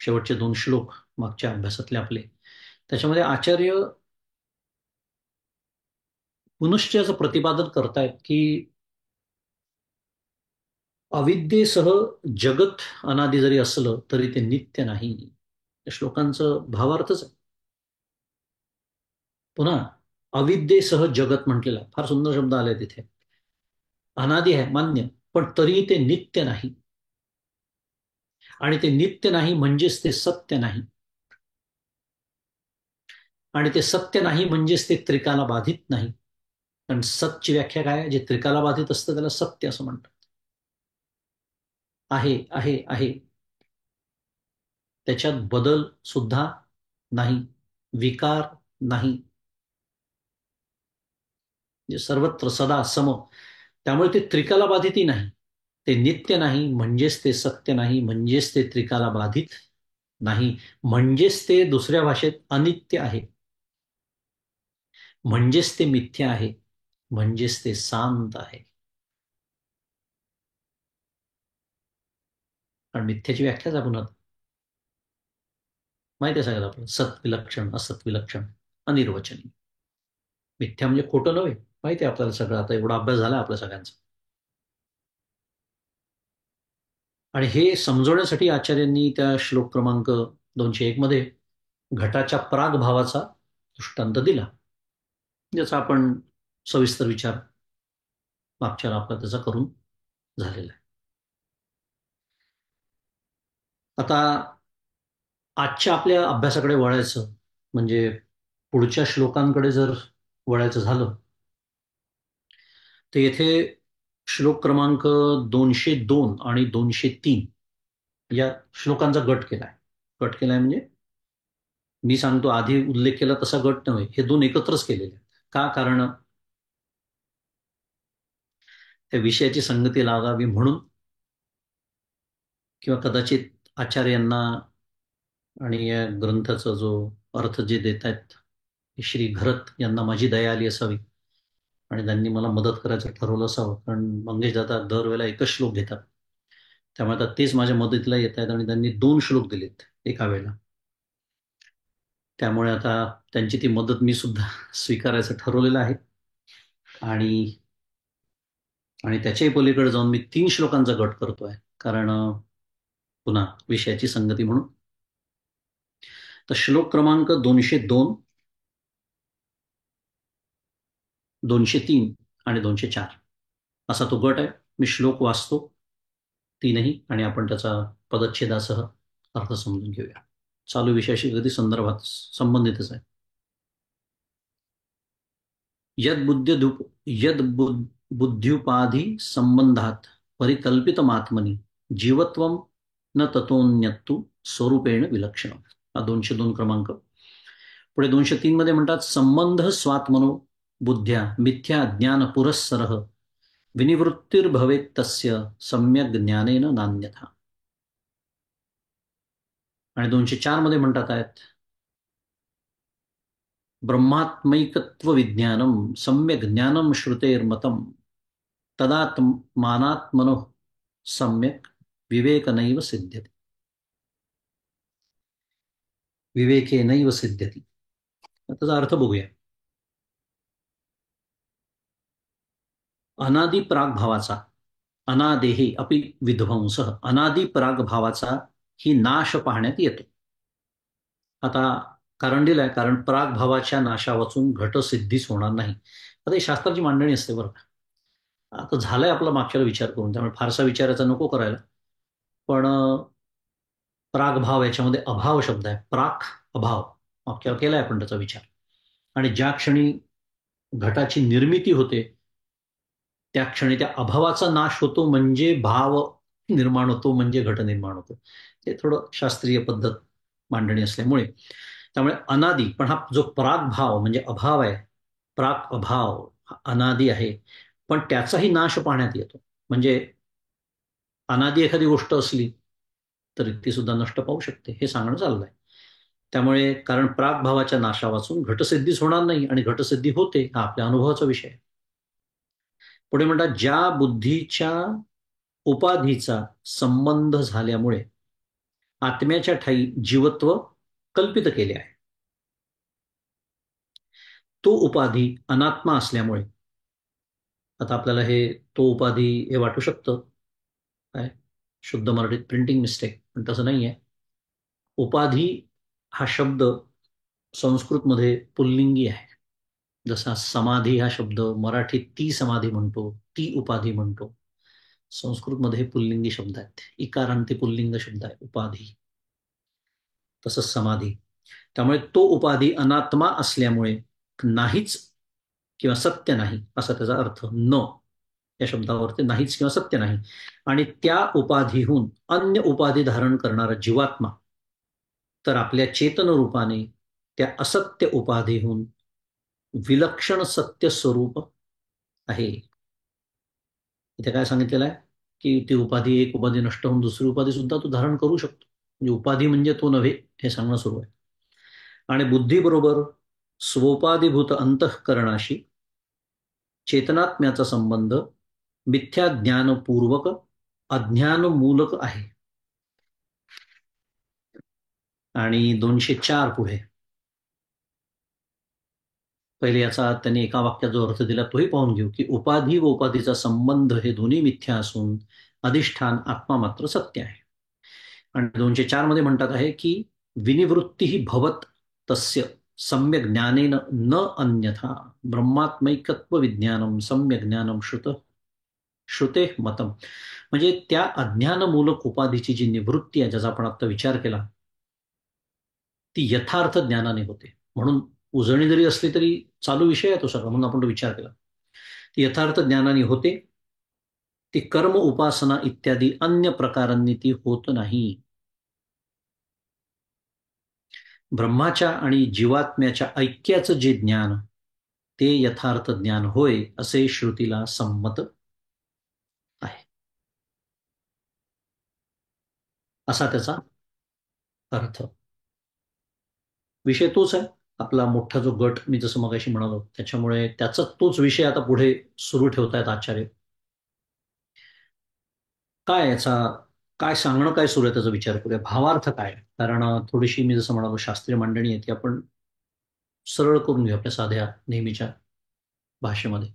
शेवटचे 2 श्लोक मागच्या अभ्यासातले आपले, त्याच्यामध्ये आचार्य पुनश्च असं प्रतिपादन करतायत की अविद्येसह जगत अनादि जरी असलं तरी ते नित्य नाही. या श्लोकांचं भावार्थच आहे. पुन्हा अविद्येसह जगत म्हटलेला फार सुंदर शब्द आलाय तिथे. अनादि आहे मान्य, पण तरी ते नित्य नाही. आणि ते नित्य नाही म्हणजेच ते सत्य नाही. आणि ते सत्य नाही म्हणजेच ते त्रिकाला बाधित नाही. कारण सतची व्याख्या काय आहे? जे त्रिकाला बाधित असतं त्याला सत्य असं म्हणतात. आहे आहे आहे, त्याच्यात बदल सुद्धा नाही, विकार नाही, जे सर्वत्र सदा सम. त्यामुळे ते त्रिकाला बाधितही नाही. ते नित्य नाही म्हणजेच ते सत्य नाही, म्हणजेच ते त्रिकाला बाधित नाही, म्हणजेच ते दुसऱ्या भाषेत अनित्य आहे, म्हणजेच ते मिथ्या आहे, म्हणजेच ते शांत आहे. कारण मिथ्याची व्याख्याच आपण माहिती आहे सगळं आपलं, सत्विलक्षण असत्विलक्षण अनिर्वचनीय. मिथ्या म्हणजे खोटं नव्हे, माहिती आहे आपल्याला सगळं, आता एवढा अभ्यास झाला आपल्या सगळ्यांचा. आणि हे समजवण्यासाठी आचार्यांनी त्या श्लोक क्रमांक 201 मध्ये घटाच्या प्रागभावाचा दृष्टांत दिला, ज्याचा आपण सविस्तर विचार मागच्या आपला त्याचा करून झालेला आहे. आता आजच्या आपल्या अभ्यासाकडे वळायचं म्हणजे पुढच्या श्लोकांकडे जर वळायचं झालं तर येथे श्लोक क्रमांक 202 आणि 203 या श्लोकांचा गट केलाय. गट केलाय म्हणजे मी सांगतो आधी उल्लेख केला तसा गट नव्हे, हे दोन एकत्रच केलेले. का? कारण त्या विषयाची संगती लागावी म्हणून, किंवा कदाचित आचार्यांना आणि या ग्रंथाचा जो अर्थ जे देत आहेत श्री घरत यांना माझी दया आली असावी आणि त्यांनी मला मदत करायचं ठरवलं असावं. कारण मंगेश दादा दरवेळेला एकच श्लोक घेतात, त्यामुळे आता तेच माझ्या मदतीला येत आहेत आणि त्यांनी 2 श्लोक दिलेत एका वेळेला. त्यामुळे आता त्यांची ती मदत मी सुद्धा स्वीकारायचं ठरवलेलं आहे. आणि आणि त्याच्याही पलीकडे जाऊन मी 3 श्लोकांचा गट करतोय, कारण पुन्हा विषयाची संगती म्हणून. तर श्लोक क्रमांक 202, 203 आणि 204 असा तो गट आहे. मी श्लोक वाचतो तीनही आणि आपण त्याचा पदच्छेदासह अर्थ समजून घेऊया. चालू विषयाशी अगदी संदर्भात संबंधितच आहे. यद बुद्ध्युपाधी संबंधात परिकल्पितमात्मनी जीवत्वम न ततोन्यत्तु स्वरूपेण विलक्षण. हा 202 क्रमांक. पुढे 203 मध्ये म्हणतात संबंध स्वात्मनो बुद्ध्या मिथ्या ज्ञान पुरस्सरः विनिवृत्तिर्भवेत् तस्य सम्यक ज्ञानेन नान्यथा. आणि 204 मध्ये म्हणतात आहेत ब्रह्मात्मैकत्व विज्ञानम सम्यक ज्ञानम श्रुतेर्मतम तदात्मानात्मनो सम्यक विवेकनैव सिद्ध्यति. विवेकेनैव सिद्ध्यति. त्याचा अर्थ बघूया. अनादि प्रागभावाचा अनादेहे अपि विध्वंस, अनादि प्रागभावाचा ही नाश पाहण्यात येतो. आता कारण दिलंय, कारण प्रागभावाच्या नाशा वाचून घटसिद्धीच होणार नाही. आता ही शास्त्राची मांडणी असते बरं का. आता झालंय आपला मागच्या विचार करून, त्यामुळे फारसा विचारायचा नको करायला. पण प्रागभाव याच्यामध्ये अभाव शब्द आहे. प्राक अभाव मागच्या केलाय आपण त्याचा विचार. आणि ज्या क्षणी घटाची निर्मिती होते त्या क्षणी त्या अभावाचा नाश होतो, म्हणजे भाव निर्माण होतो, म्हणजे घट निर्माण होतो. ते थोडं शास्त्रीय पद्धत मांडणी असल्यामुळे. त्यामुळे अनादी, पण हा जो प्राग भाव म्हणजे अभाव आहे, प्राक अभाव हा अनादी आहे, पण त्याचाही नाश पाहण्यात येतो. म्हणजे अनादी एखादी गोष्ट असली तर ती सुद्धा नष्ट पाहू शकते, हे सांगणं चाललंय. त्यामुळे कारण प्राग भावाच्या नाशा वाचून घटसिद्धीच होणार नाही, आणि घटसिद्धी होते हा आपल्या अनुभवाचा विषय आहे. पुढे म्हणतात ज्या बुद्धीच्या उपाधीचा संबंध झाल्यामुळे आत्म्याच्या ठायी जीवत्व कल्पित केले आहे, तो उपाधी अनात्मा असल्यामुळे. आता आपल्याला हे तो उपाधी हे वाटू शकतं, काय शुद्ध मराठीत प्रिंटिंग मिस्टेक, पण तसं नाही आहे. उपाधी हा शब्द संस्कृतमध्ये पुल्लिंगी आहे. जसा समाधी हा शब्द मराठीत ती समाधी म्हणतो, ती उपाधी म्हणतो. संस्कृतमध्ये हे पुल्लिंगी शब्द आहेत. इकारांती पुल्लिंग शब्द आहे उपाधी. तसंच समाधी. त्यामुळे तो उपाधी अनात्मा असल्यामुळे नाहीच किंवा सत्य नाही असा त्याचा अर्थ. न या शब्दावरती नाहीच किंवा सत्य नाही. आणि त्या उपाधीहून अन्य उपाधी धारण करणारा जीवात्मा तर आपल्या चेतन रूपाने त्या असत्य उपाधीहून विलक्षण सत्य स्वरूप आहे. इथे काय सांगितलेलं आहे की ती उपाधी, एक उपाधी नष्ट होऊन दुसरी उपाधी सुद्धा तू धारण करू शकतो. म्हणजे उपाधी म्हणजे तो नव्हे हे सांगणं सुरू आहे. आणि बुद्धीबरोबर स्वोपाधिभूत अंतःकरणाशी चेतनात्म्याचा संबंध मिथ्या ज्ञानपूर्वक अज्ञानमूलक आहे. आणि 204 पुढे पहिले याचा त्यांनी एका वाक्यात जो अर्थ दिला तोही पाहून घेऊ की उपाधी व उपाधीचा संबंध हे दोन्ही मिथ्या असून अधिष्ठान आत्मा मात्र सत्य आहे. आणि 204 मध्ये म्हणतात आहे की विनिवृत्ती ही भवत तस्य सम्यक ज्ञानेन न अन्यथा ब्रह्मात्मैकत्व विज्ञानम सम्यक ज्ञानम श्रुते मतम. म्हणजे त्या अज्ञानमूलक उपाधीची जी निवृत्ती आहे, ज्याचा आपण आता विचार केला, ती यथार्थ ज्ञानाने होते. म्हणून उजळणी जरी असली तरी चालू विषय आहे तो सगळा, म्हणून आपण तो विचार केला. ती यथार्थ ज्ञानाने होते. ती कर्म उपासना इत्यादी अन्य प्रकारांनी ती होत नाही. ब्रह्माच्या आणि जीवात्म्याच्या ऐक्याचं जे ज्ञान ते यथार्थ ज्ञान होय असे श्रुतीला संमत आहे. असा त्याचा अर्थ. विषय तोच आहे. आपला मोठा जो गट मी जसं मगाशी म्हणालो त्याच्यामुळे त्याचा तोच विषय आता पुढे सुरू ठेवतायत आचार्य. काय याचा काय सांगणं काय सुरू आहे त्याचा विचार करूया. भावार्थ काय, कारण थोडीशी मी जसं म्हणालो शास्त्रीय मांडणी आहे ती आपण सरळ करून घेऊ आपल्या साध्या नेहमीच्या भाषेमध्ये.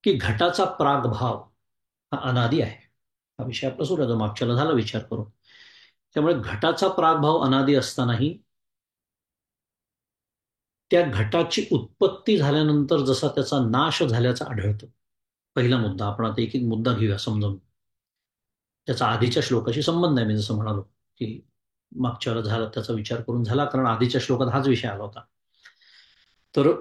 की घटाचा प्रागभाव हा अनादी आहे. हा विषय आपला सुरू आहे, जो मागच्याला झाला विचार करून. त्यामुळे घटाचा प्रागभाव अनादी असतानाही त्या घटाची उत्पत्ती झाल्यानंतर जसा त्याचा नाश झाल्याचा आढळतो. पहिला मुद्दा आपण आता एक एक मुद्दा घेऊया समजावून. त्याचा आधीच्या श्लोकाशी संबंध आहे. मी जसं म्हणालो की मागच्या वेळेला झाला त्याचा विचार करून झाला, कारण आधीच्या श्लोकात हाच विषय आला होता. तर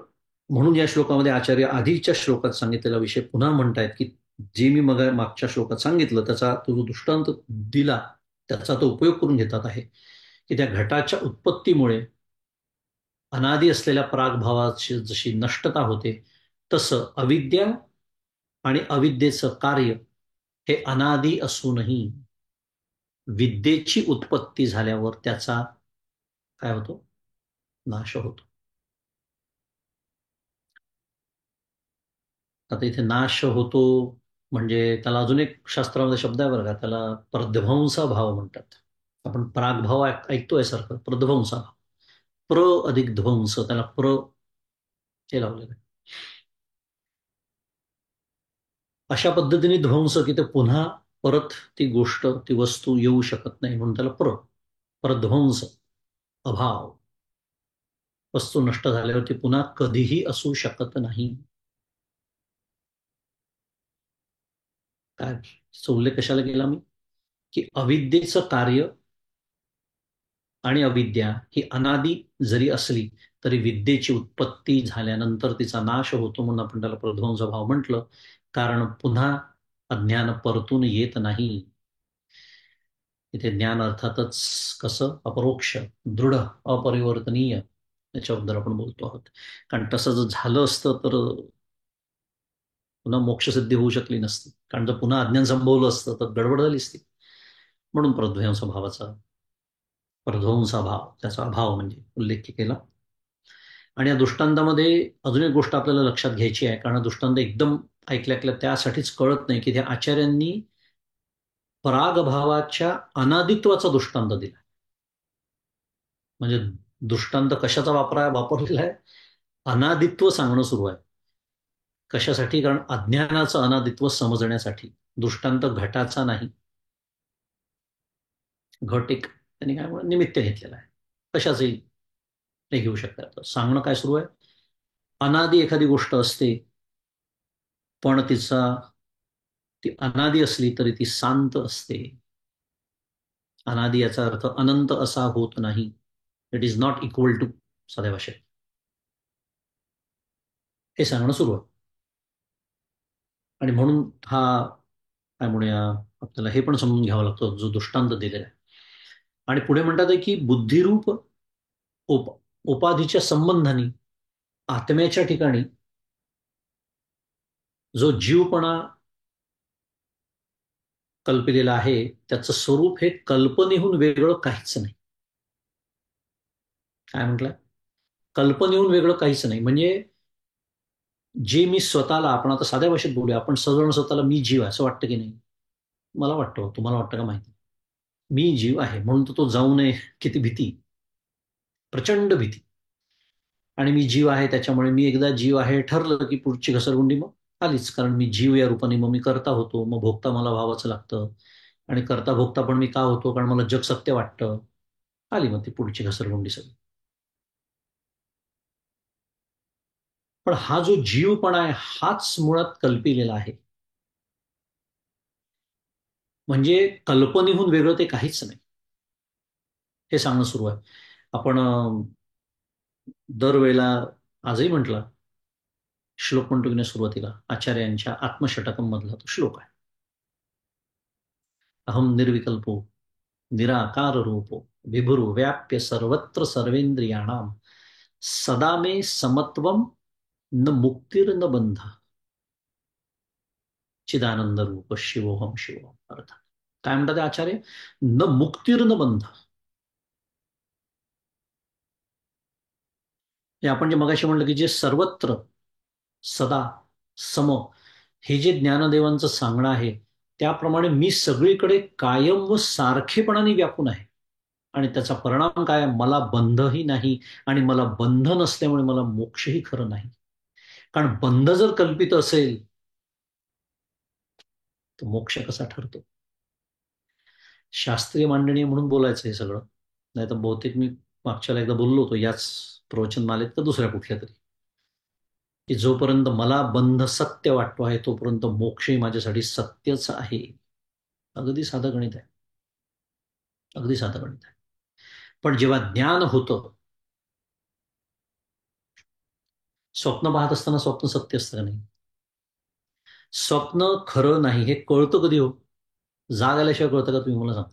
म्हणून या श्लोकामध्ये आचार्य आधीच्या श्लोकात सांगितलेला विषय पुन्हा म्हणतायत की जे मी मग मागच्या श्लोकात सांगितलं त्याचा तो जो दृष्टांत दिला त्याचा तो उपयोग करून घेतात आहे की त्या घटाच्या उत्पत्तीमुळे अनादी असलेल्या प्रागभावाची जशी नष्टता होते तसं अविद्या आणि अविद्येचं कार्य हे अनादी असूनही विद्येची उत्पत्ती झाल्यावर त्याचा काय होतो, नाश होतो. आता इथे नाश होतो म्हणजे त्याला अजून एक शास्त्रामध्ये शब्द आहे बरं का, त्याला प्रध्वंसा भाव म्हणतात. आपण प्रागभाव ऐकतोय सारखं, प्रध्वंसा भाव. अधिक ध्वंस, त्याला हे लावलेलं आहे. अशा पद्धतीने ध्वंस की ते पुन्हा परत ती गोष्ट ती वस्तू येऊ शकत नाही, म्हणून त्याला प्रध्वंस, अभाव. वस्तू नष्ट झाल्यावरती पुन्हा कधीही असू शकत नाही. काय उल्लेख कशाला केला मी की अविद्येचं कार्य आणि अविद्या ही अनादी जरी असली तरी विद्येची उत्पत्ती झाल्यानंतर तिचा नाश होतो, म्हणून आपण त्याला प्रध्वंस भाव म्हटलं. कारण पुन्हा अज्ञान परतून येत नाही. इथे ज्ञान अर्थातच कसं अपरोक्ष, दृढ, अपरिवर्तनीय याच्याबद्दल आपण बोलतो आहोत. कारण तसं जर झालं असतं तर पुन्हा मोक्षसिद्धी होऊ शकली नसती. कारण जर पुन्हा अज्ञान संभवलं असतं तर गडबड झाली असती. म्हणून प्रध्वंसाभाव त्याचा अभाव म्हणजे उल्लेख केला. आणि या दृष्टांतामध्ये अजून एक गोष्ट आपल्याला लक्षात घ्यायची आहे, कारण दृष्टांत एकदम ऐकल्या त्यासाठीच कळत नाही की त्या आचार्यांनी प्रागभावाच्या अनादित्वाचा दृष्टांत दिला. म्हणजे दृष्टांत कशाचा वापरलेला आहे, अनादित्व सांगणं सुरू आहे. कशासाठी, कारण अज्ञानाचं अनादित्व समजण्यासाठी. दृष्टांत घटाचा नाही. घट एक त्यांनी काय म्हणून निमित्त घेतलेलं आहे. कशाचंही ते घेऊ शकतात. सांगणं काय सुरू आहे, अनादी एखादी गोष्ट असते, पण ती अनादी असली तरी ती शांत असते. अनादी याचा अर्थ अनंत असा होत नाही. It is not equal to, साध्या भाषेत हे सांगणं सुरू आहे. आणि म्हणून हा काय म्हणूया, आपल्याला हे पण समजून घ्यावं लागतं जो दृष्टांत दिलेला आहे. आणि पुढे म्हणतात की बुद्धिरूप उप उपाधीच्या संबंधाने आत्म्याच्या ठिकाणी जो जीवपणा कल्पलेला आहे, त्याचं स्वरूप हे कल्पनेहून वेगळं काहीच नाही. काय म्हटलं, कल्पनेहून वेगळं काहीच नाही. म्हणजे जे मी स्वतःला, आपण आता साध्या भाषेत बोलूया, आपण सगळं स्वतःला मी जीव आहे असं वाटतं की नाही? मला वाटतं, तुम्हाला वाटतं का माहिती? मी जीव आहे म्हणून तो जाऊ नये, किती भीती, प्रचंड भीती. आणि मी जीव आहे त्याच्यामुळे, मी एकदा जीव आहे ठरलं की पुढची घसरगुंडी मग आलीच. कारण मी जीव या रूपाने मग मी करता होतो, मग भोगता मला व्हावंच लागतं. आणि करता भोगता पण मी का होतो, कारण मला जग सत्य वाटतं. आली मग ती पुढची घसरगुंडी सगळी. पण हा जो जीवपणा आहे हाच मुळात कल्पिलेला आहे. म्हणजे कल्पनेहून वेगळं ते काहीच नाही, हे सांगणं सुरू आहे. आपण दरवेळेला, आजही म्हटलं, श्लोक म्हणतो की नाही सुरुवातीला, आचार्यांच्या आत्मषटकम मधला तो श्लोक आहे. अहम निर्विकल्पो निराकार रूपो विभुर व्याप्य सर्वत्र सर्वेंद्रियाणाम सदा मे समत्वम न मुक्तीर न बंध चिदानंद रूप शिवोहम शिवोहम. अर्थात काय म्हणतात ते आचार्य, न मुक्तीर न बंध. हे आपण जे मगाशी म्हणलं की जे सर्वत्र सदा सम, हे जे ज्ञानदेवांचं सांगणं आहे, त्याप्रमाणे मी सगळीकडे कायम व सारखेपणाने व्यापून आहे. आणि त्याचा परिणाम काय, मला बंधही नाही. आणि मला बंध नसल्यामुळे मला मोक्षही खरं नाही. कारण बंध जर कल्पित असेल तर मोक्ष कसा ठरतो? शास्त्रीय मांडणी म्हणून बोलायचं हे सगळं. नाही तर बहुतेक मी मागच्याला एकदा बोललो होतो याच प्रवचनमालेत का दुसऱ्या कुठल्या तरी, की जोपर्यंत मला बंध सत्य वाटतो आहे तोपर्यंत मोक्षही माझ्यासाठी सत्यच आहे. अगदी साधं गणित आहे, अगदी साधं गणित आहे. पण जेव्हा ज्ञान होतं, स्वप्न पाहत असताना स्वप्न सत्य असतं का नाही? स्वप्न खरं नाही हे कळतं कधी हो? जाग आल्याशिवाय कळतं का, तुम्ही मला सांगा?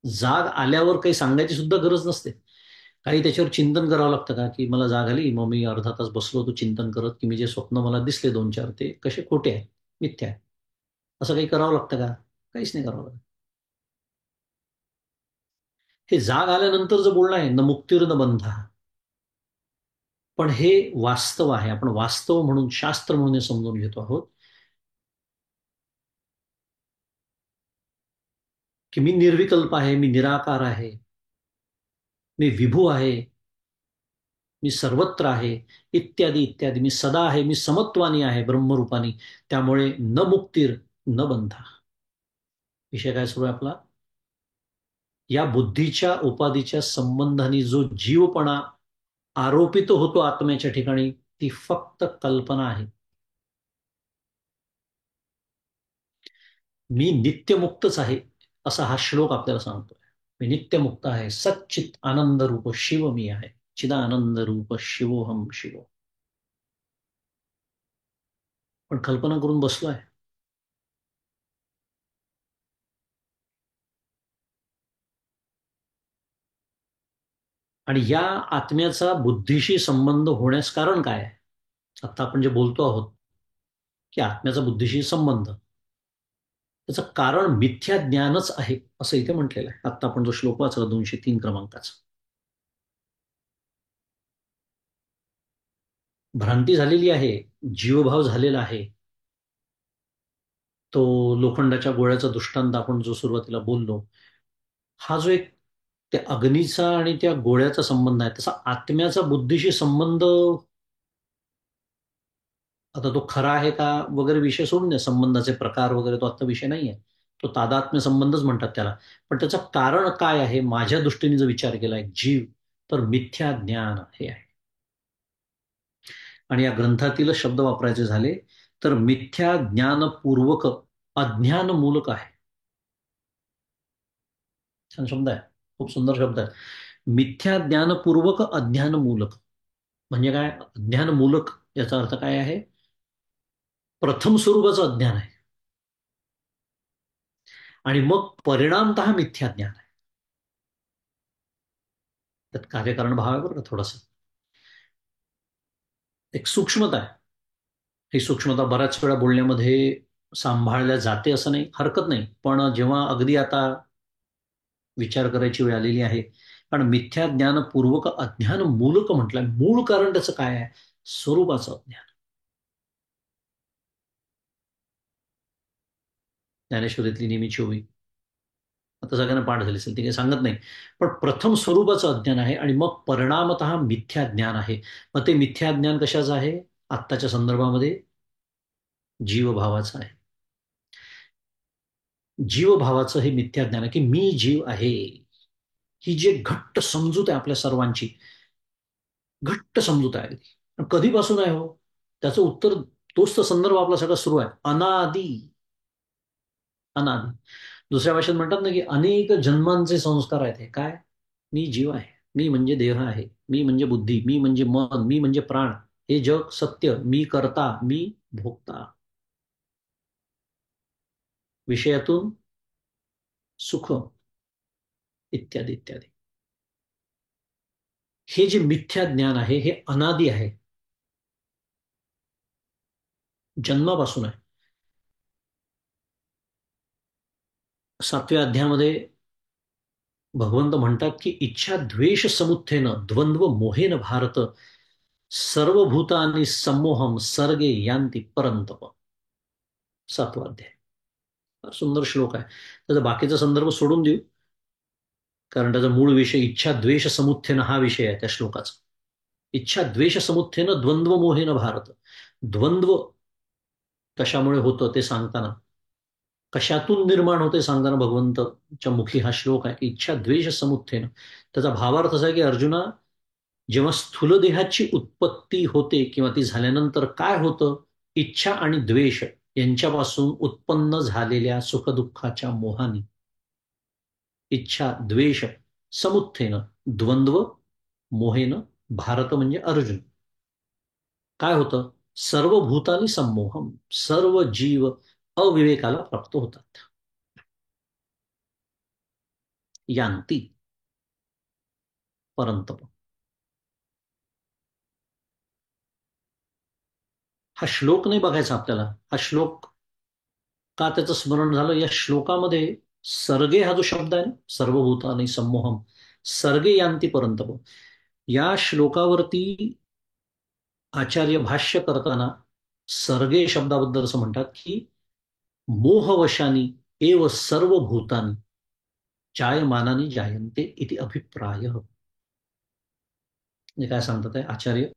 जाग आल्यावर काही सांगायची सुद्धा गरज नसते. काही त्याच्यावर चिंतन करावं लागतं का, की मला जाग आली मग मी अर्धा तास बसलो होतो चिंतन करत, की मी जे स्वप्न मला दिसले दोन चार ते कसे खोटे आहेत, मिथ्या आहे. असं काही करावं लागतं का? काहीच नाही करावं लागत. हे जाग आल्यानंतर जे बोलणं आहे, न मुक्तीर न बंधा. पण हे वास्तव आहे, आपण वास्तव म्हणून, शास्त्र म्हणून हे समजून घेतो आहोत, की मी निर्विकल्प आहे, मी निराकार आहे, मी विभू आहे, मी सर्वत्र आहे, इत्यादी इत्यादी. मी सदा आहे, मी समत्वानी आहे ब्रह्मरूपानी. त्यामुळे न मुक्तीर न बंधा. विषय काय सुरू आहे आपला, या बुद्धीच्या उपाधीच्या संबंधाने जो जीवपणा आरोपित होतो आत्म्याच्या ठिकाणी, ती फक्त कल्पना आहे. मी नित्यमुक्तच आहे असा हा श्लोक आपल्याला सांगतोय. मी नित्यमुक्त आहे, सच्चित आनंद रूप शिव मी आहे, चिदानंद रूप शिवोहम शिव. पण कल्पना करून बसलोय. आणि या आत्म्याचा बुद्धीशी संबंध होण्यास कारण काय आहे? आता आपण जे बोलतो आहोत की आत्म्याचा बुद्धीशी संबंध, त्याचं कारण मिथ्या ज्ञानच आहे असं इथे म्हटलेलं आहे. आता आपण जो श्लोक वाचला 203 क्रमांकाचा, भ्रांती झालेली आहे, जीवभाव झालेला आहे. तो लोखंडाच्या गोळ्याचा दृष्टांत आपण जो सुरुवातीला बोललो, हा जो एक त्या अग्नीचा आणि त्या गोळ्याचा संबंध आहे, तसा आत्म्याचा बुद्धीशी संबंध आता तो खरा आहे का वगैरे विषय सोडून द्या, संबंधाचे प्रकार वगैरे तो आत्ता विषय नाही आहे. तो तादात्म्य संबंधच म्हणतात त्याला. पण त्याचं कारण काय आहे माझ्या दृष्टीने जर विचार केला एक जीव, तर मिथ्या ज्ञान हे आहे. आणि या ग्रंथातील शब्द वापरायचे झाले तर मिथ्या ज्ञानपूर्वक अज्ञानमूलक आहे. छान शब्द आहे, खूप सुंदर शब्द आहे. मिथ्या ज्ञानपूर्वक अज्ञानमूलक म्हणजे काय? अज्ञानमूलक याचा अर्थ काय आहे? प्रथम स्वरूपाचं अज्ञान आहे आणि मग परिणामतः मिथ्या ज्ञान आहे. त्यात कार्यकारण भाव आहे बरं का थोडासा. एक सूक्ष्मता आहे. ही सूक्ष्मता बऱ्याच वेळा बोलण्यामध्ये सांभाळल्या जाते असं नाही, हरकत नाही. पण जेव्हा अगदी आता विचार करायची वेळ आलेली आहे, कारण मिथ्या ज्ञानपूर्वक अज्ञान मूलक म्हटलंय, मूळ कारण त्याचं काय आहे? स्वरूपाचं अज्ञान. ज्ञानेश्वरीतली नेहमीची ओवी आता सगळ्यांना पाठ झाली असेल, ती काही सांगत नाही. पण प्रथम स्वरूपाचं अज्ञान आहे आणि मग परिणामतः मिथ्या ज्ञान आहे. मग ते मिथ्या ज्ञान कशाचं आहे? आत्ताच्या संदर्भामध्ये जीवभावाचं आहे. जीवभावाचं हे मिथ्या ज्ञान आहे की मी जीव आहे. ही जी घट्ट समजूत आहे आपल्या सर्वांची, घट्ट समजूत आहे अगदी. पण कधीपासून आहे हो? त्याचं उत्तर, तोच तर संदर्भ आपला सगळा सुरू आहे. अनादी. अनादी. दुसऱ्या भाषेत म्हणतात ना की अनेक जन्मांचे संस्कार आहेत. हे काय? मी जीव आहे, मी म्हणजे देह आहे, मी म्हणजे बुद्धी, मी म्हणजे मन, मी म्हणजे प्राण, हे जग सत्य, मी करता, मी भोगता, विषयातून सुख, इत्यादी इत्यादी. हे जे मिथ्या ज्ञान आहे हे अनादी आहे, जन्मापासून आहे. 7व्या अध्यायामध्ये भगवंत म्हणतात की इच्छा द्वेष समुत्थेनं द्वंद्व मोहेन भारत सर्वभूतानि सम्मोहम सर्गे यांती परंतप. 7वा अध्याय. फार सुंदर श्लोक आहे. त्याचा बाकीचा संदर्भ सोडून देऊ, कारण त्याचा मूळ विषय इच्छा द्वेष समुत्थेन हा विषय आहे त्या श्लोकाचा. इच्छा द्वेष समुत्थेन द्वंद्व मोहेन भारत. द्वंद्व कशामुळे होतं ते सांगताना, कशातून निर्माण होते सांगताना भगवंतच्या मुखी हा श्लोक आहे की इच्छा द्वेष समुत्थेन. त्याचा भावार्थ असा आहे की अर्जुना, जेव्हा स्थूल देहाची उत्पत्ती होते किंवा ती झाल्यानंतर काय होतं? इच्छा आणि द्वेष यांच्यापासून उत्पन्न झालेल्या सुखदुःखाच्या मोहानी. इच्छा द्वेष समुत्थेन द्वंद्व मोहेन भारत म्हणजे अर्जुन. काय होतं? सर्व भूतानी संमोहम, सर्व जीव अविवेकाला प्राप्त होतात. यांती परंतप. हा श्लोक नाही बघायचा आपल्याला. हा श्लोक का त्याचं स्मरण झालं? या श्लोकामध्ये सर्गे हा जो शब्द आहे ना, सर्वभूतानी संमोहम, सर्गे यांती परंतप, या श्लोकावरती आचार्य भाष्य करताना सर्गे शब्दाबद्दल असं म्हणतात की मोहवशानी एव सर्व भूतानी जायमानानी जायन्ते इति अभिप्राय. म्हणजे काय सांगतात आहे आचार्य?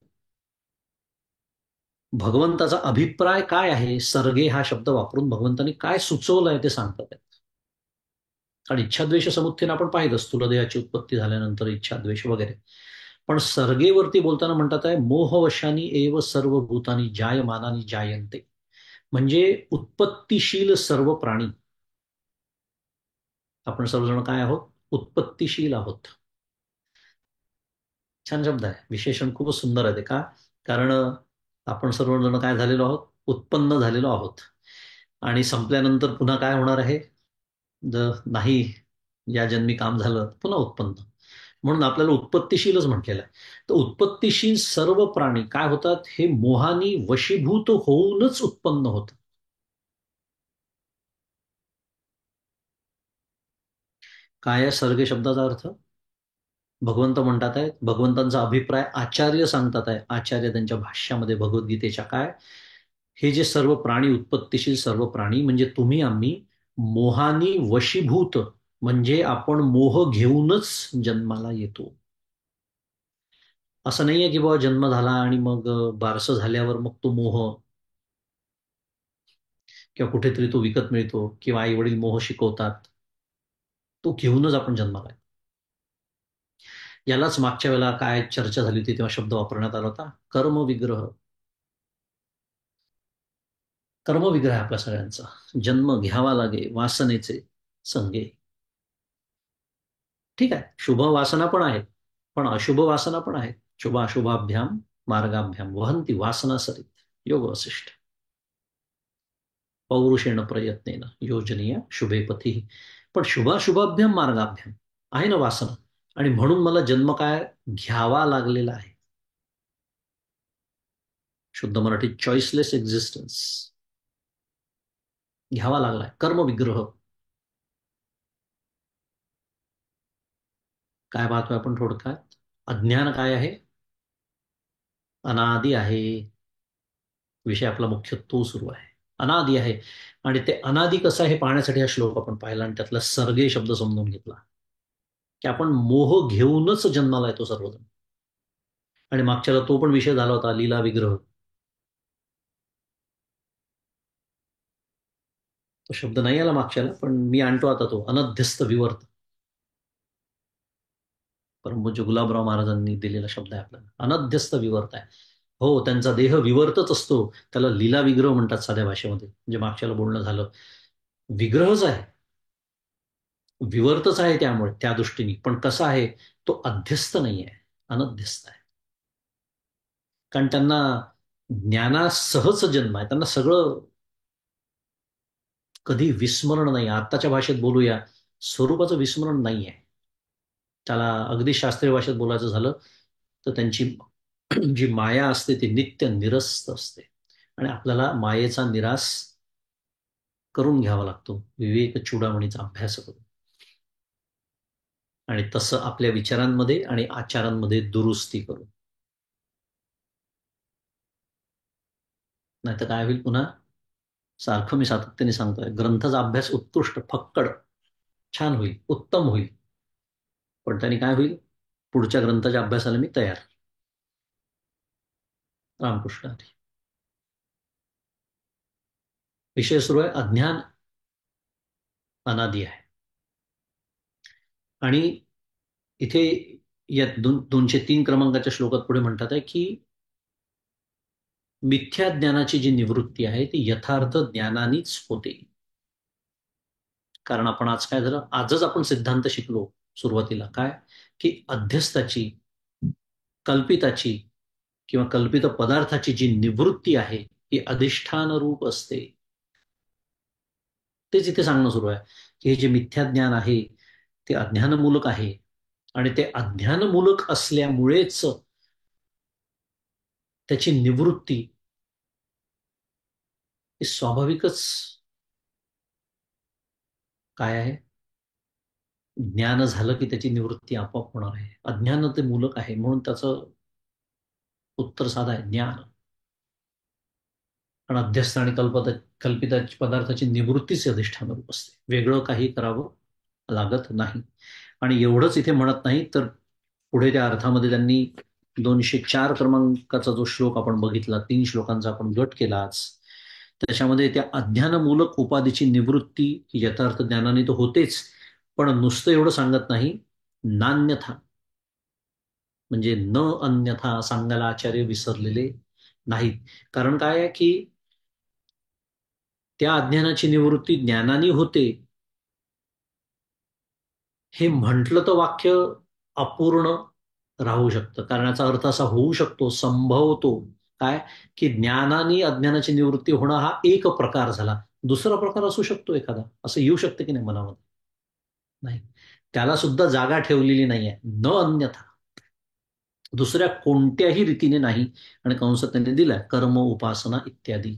भगवंताचा अभिप्राय काय आहे? सर्गे हा शब्द वापरून भगवंतांनी काय सुचवलंय ते सांगतात आहेत. कारण इच्छाद्वेष समुत्थेन आपण पाहिलं, स्थूलदेहाची उत्पत्ती झाल्यानंतर इच्छाद्वेष वगैरे. पण सर्गेवरती बोलताना म्हणतात आहे मोहवशानी एव सर्व भूतानी जायमानानी जायन्ते. म्हणजे उत्पत्तीशील सर्व प्राणी. आपण सर्वजण काय आहोत? उत्पत्तीशील आहोत. छान शब्द आहे, विशेषण खूपच सुंदर आहे ते. का? कारण आपण सर्वजण काय झालेलो आहोत? उत्पन्न झालेलो आहोत. आणि संपल्यानंतर पुन्हा काय होणार आहे? जर नाही या जन्मी काम झालं पुन्हा उत्पन्न. म्हणून आपल्याला उत्पत्तीशीलच म्हटलेलं आहे. तर उत्पत्तीशील सर्व प्राणी काय होतात? हे मोहानी वशीभूत होऊनच उत्पन्न होतात. काय आहे सर्ग शब्दाचा अर्थ? भगवंत म्हणतात आहे, भगवंतांचा अभिप्राय आचार्य सांगतात आहे, आचार्य त्यांच्या भाष्यामध्ये भगवद्गीतेच्या काय, हे जे सर्व प्राणी, उत्पत्तीशील सर्व प्राणी म्हणजे तुम्ही आम्ही मोहानी वशीभूत, म्हणजे आपण मोह घेऊनच जन्माला येतो. असं नाहीये की बाबा जन्म झाला आणि मग बारसं झाल्यावर मग तो मोह किंवा कुठेतरी तो विकत मिळतो किंवा आई वडील मोह शिकवतात, तो घेऊनच आपण जन्माला येतो. यालाच मागच्या वेळेला काय चर्चा झाली होती तेव्हा शब्द वापरण्यात आला होता, कर्मविग्रह. कर्मविग्रह आहे आपल्या सगळ्यांचा. जन्म घ्यावा लागे वासनेचे संगे. ठीक आहे, शुभ वासना पण आहेत, पण अशुभ वासना पण आहेत. शुभ अशुभाभ्याम मार्गाभ्याम वहंती वासना सरित योग वसिष्ठ. पौरुषेण प्रयत्नेन योजनीय शुभे पथी. पण शुभाशुभाभ्याम मार्गाभ्याम आहे ना वासना, आणि म्हणून मला जन्म काय घ्यावा लागलेला आहे. शुद्ध मराठीत चॉईसलेस एक्झिस्टन्स घ्यावा लागलाय. कर्मविग्रह काय पाहतोय आपण थोडक्यात? अज्ञान काय आहे? अनादि आहे. विषय आपला मुख्य तो सुरू आहे. अनादि आहे, आणि ते अनादि कसं आहे हे पाहण्यासाठी हा श्लोक आपण पाहिला आणि त्यातला सर्गे शब्द समजून घेतला, की आपण मोह घेऊनच जन्माला येतो सर्वजण. आणि मागच्याला तो पण विषय झाला होता, लीला विग्रह. तो शब्द नाही आला मागच्याला, पण मी आणतो आता तो, अनध्यस्त विवर्त. परमपूज्य गुलाबराव महाराजांनी दिलेला शब्द आहे आपल्याला, अनध्यस्त विवर्त आहे. हो, त्यांचा देह विवर्तच असतो, त्याला लीला विग्रह म्हणतात साध्या भाषेमध्ये. म्हणजे मागच्याला बोलणं झालं, विग्रहच आहे, विवर्तच आहे त्यामुळे त्या दृष्टीने. पण कसा आहे तो? अध्यस्त नाही आहे, अनध्यस्त आहे. कारण त्यांना ज्ञानासहच जन्म आहे, त्यांना सगळं कधी विस्मरण नाही. आत्ताच्या भाषेत बोलूया, स्वरूपाचं विस्मरण नाही आहे त्याला. अगदी शास्त्रीय भाषेत बोलायचं झालं तर त्यांची जी माया असते ती नित्य निरस्त असते, आणि आपल्याला मायेचा निराश करून घ्यावा लागतो विवेक चूडामणीचा अभ्यास करून, आणि तसं आपल्या विचारांमध्ये आणि आचारांमध्ये दुरुस्ती करून. नाहीतर काय होईल पुन्हा? सारखं मी सातत्याने सांगतोय, ग्रंथाचा अभ्यास उत्कृष्ट, फक्कड, छान होईल, उत्तम होईल. पण त्यांनी काय होईल? पुढच्या ग्रंथाच्या अभ्यासाला मी तयार. रामकृष्ण हरी. विषय सुरू आहे, अज्ञान अनादि आहे. आणि इथे या 203 क्रमांकाच्या श्लोकात पुढे म्हणतात आहे की मिथ्या ज्ञानाची जी निवृत्ती आहे ती यथार्थ ज्ञानानेच होते. कारण आपण आज काय झालं, आजच आपण सिद्धांत शिकलो सुरुवातीला, काय की अध्यस्थाची, कल्पिताची किंवा कल्पित पदार्थाची जी निवृत्ती आहे ही अधिष्ठान रूप असते. तेच इथे सांगणं सुरू आहे की हे जे मिथ्या ज्ञान आहे ते अज्ञानमूलक आहे, आणि ते अज्ञानमूलक असल्यामुळेच त्याची निवृत्ती ही स्वाभाविकच काय आहे? ज्ञान झालं की त्याची निवृत्ती आपोआप होणार आहे. अज्ञान ते मूलक आहे, म्हणून त्याचं उत्तर साधा आहे, ज्ञान. कारण अध्यस्त आणि कल्पित पदार्थाची निवृत्तीच अधिष्ठान रूप असते, वेगळं काही करावं लागत नाही. आणि एवढंच इथे म्हणत नाही, तर पुढे त्या अर्थामध्ये त्यांनी 204 क्रमांकाचा जो श्लोक आपण बघितला, 3 श्लोकांचा आपण गट केलाच, त्याच्यामध्ये त्या अज्ञानमूलक उपाधीची निवृत्ती ही यथार्थ ज्ञानाने तर होतेच, पण नुसतं एवढं सांगत नाही, नान्यथा म्हणजे न अन्यथा सांगायला आचार्य विसरलेले नाहीत. कारण काय आहे की त्या अज्ञानाची निवृत्ती ज्ञानाने होते हे म्हटलं तर वाक्य अपूर्ण राहू शकतं. कारण याचा अर्थ असा होऊ शकतो, संभवतो काय, की ज्ञानाने अज्ञानाची निवृत्ती होणं हा एक प्रकार झाला, दुसरा प्रकार असू शकतो एखादा, असं येऊ शकतं की नाही मनामध्ये? नाही, त्याला सुद्धा जागा ठेवलेली नाहीये. न अन्यथा, दुसऱ्या कोणत्याही रीतीने नाही. आणि कंस त्यांनी दिलाय, कर्म उपासना इत्यादी.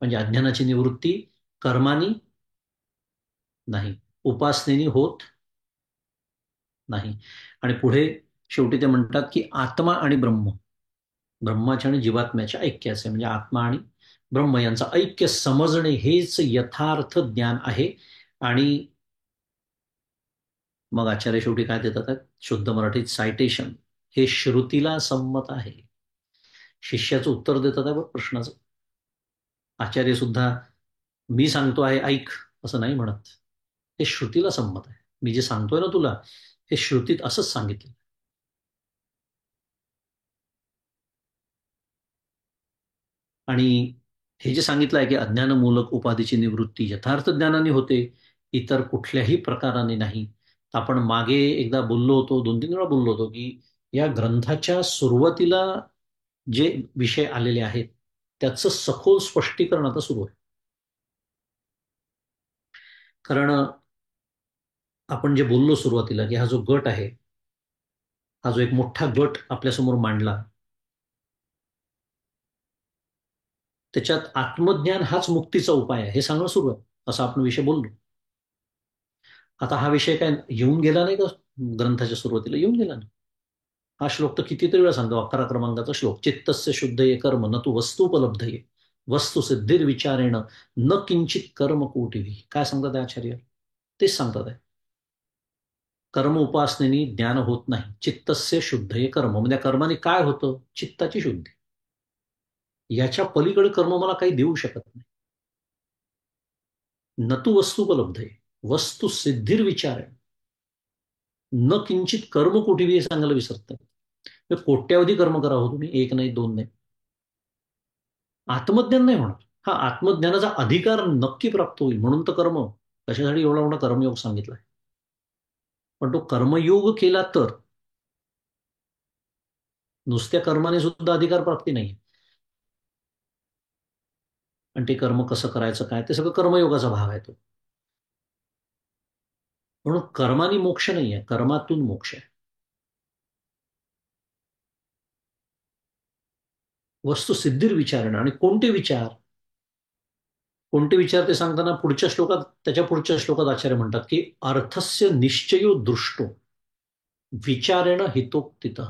म्हणजे अज्ञानाची निवृत्ती कर्मानी नाही, उपासनेनी होत नाही. आणि पुढे शेवटी ते म्हणतात की आत्मा आणि ब्रह्म, ब्रह्माच्या आणि जीवात्म्याच्या ऐक्याचे, म्हणजे आत्मा आणि ब्रह्म यांचं ऐक्य समजणे हेच यथार्थ ज्ञान आहे. आणि मग आचार्य शेवटी काय देतात? शुद्ध मराठीत सायटेशन, हे श्रुतीला संमत आहे. शिष्याचं उत्तर देतात आहे बघ प्रश्नाचं, आचार्य सुद्धा मी सांगतो आहे ऐक असं नाही म्हणत. हे श्रुतीला संमत आहे. मी जे सांगतोय ना तुला, हे श्रुतीत असंच सांगितलं. आणि हे जे सांगितलं आहे की अज्ञानमूलक उपाधीची निवृत्ती यथार्थ ज्ञानाने होते, इतर कुठल्याही प्रकाराने नाही. आपण मागे एकदा बोललो होतो, 2-3 वेळा बोललो होतो की या ग्रंथाच्या सुरुवातीला जे विषय आलेले आहेत त्याचं सखोल स्पष्टीकरण आता सुरू आहे. कारण आपण जे बोललो सुरुवातीला की हा जो गट आहे, हा जो एक मोठा गट आपल्यासमोर मांडला, त्याच्यात आत्मज्ञान हाच मुक्तीचा उपाय आहे हे सांगणं सुरू आहे, असं आपण विषय बोललो. आता हा विषय काय येऊन गेला नाही का? ग्रंथाच्या सुरुवातीला येऊन गेला ना. हा श्लोक तर कितीतरी वेळा सांगतो, 11 क्रमांकाचा श्लोक. चित्तस्य शुद्ध ये कर्म न तू वस्तू उपलब्ध ये वस्तू सिद्धिर्विचारेण न किंचित कर्म कोटिभी. काय सांगतात आहे आचार्य? तेच सांगतात आहे. कर्म उपासनेनी ज्ञान होत नाही. चित्तस्य शुद्ध हे कर्म म्हणजे कर्माने काय होतं? चित्ताची शुद्धी. याच्या पलीकडे कर्म मला काही देऊ शकत नाही. न तू वस्तू उपलब्ध आहे वस्तू सिद्धिर्विचारेण न किंचित कर्म कोटिभी हे सांगायला विसरतात. कोट्यावधी कर्म करा हो तुम्ही, एक नाही दोन नाही, आत्मज्ञान नाही होणार. हा आत्मज्ञानाचा अधिकार नक्की प्राप्त होईल म्हणून तर कर्म, कशासाठी एवढा मोठा कर्मयोग सांगितलाय. पण तो कर्मयोग केला तर नुसत्या कर्माने सुद्धा अधिकार प्राप्ती नाही. आणि ते कर्म कसं करायचं काय ते सगळं कर्मयोगाचा भाग आहे तो. म्हणून कर्मानी मोक्ष नाही आहे, कर्मातून मोक्ष आहे. वस्तू सिद्धीर विचारणं. आणि कोणते विचार? कोणते विचार ते सांगताना पुढच्या श्लोकात, त्याच्या पुढच्या श्लोकात आचार्य म्हणतात की अर्थस्य निश्चयो दृष्टो विचारेण हितोक्तित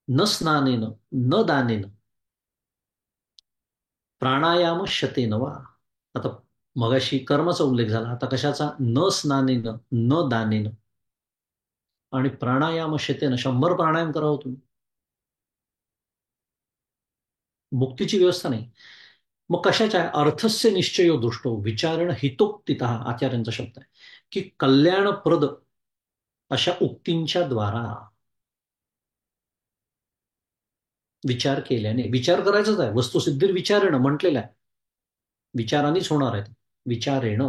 न स्नानेन न दानेन प्राणायाम शतेन वा. आता मगाशी कर्माचा उल्लेख झाला, आता कशाचा? न स्नानेन न दानेन आणि प्राणायाम शतेन. 100 प्राणायाम करावं तुम्ही, मुक्तीची व्यवस्था नाही. मग कशाच्या आहे? अर्थस्य निश्चयो दृष्टो विचारण हितोक्तित, आचार्यांचा शब्द आहे की कल्याणप्रद अशा उक्तींच्या द्वारा विचार केल्याने. विचार करायचाच आहे, वस्तुसिद्धीर विचारणं म्हटलेलं आहे, विचारानेच होणार आहे. विचारेण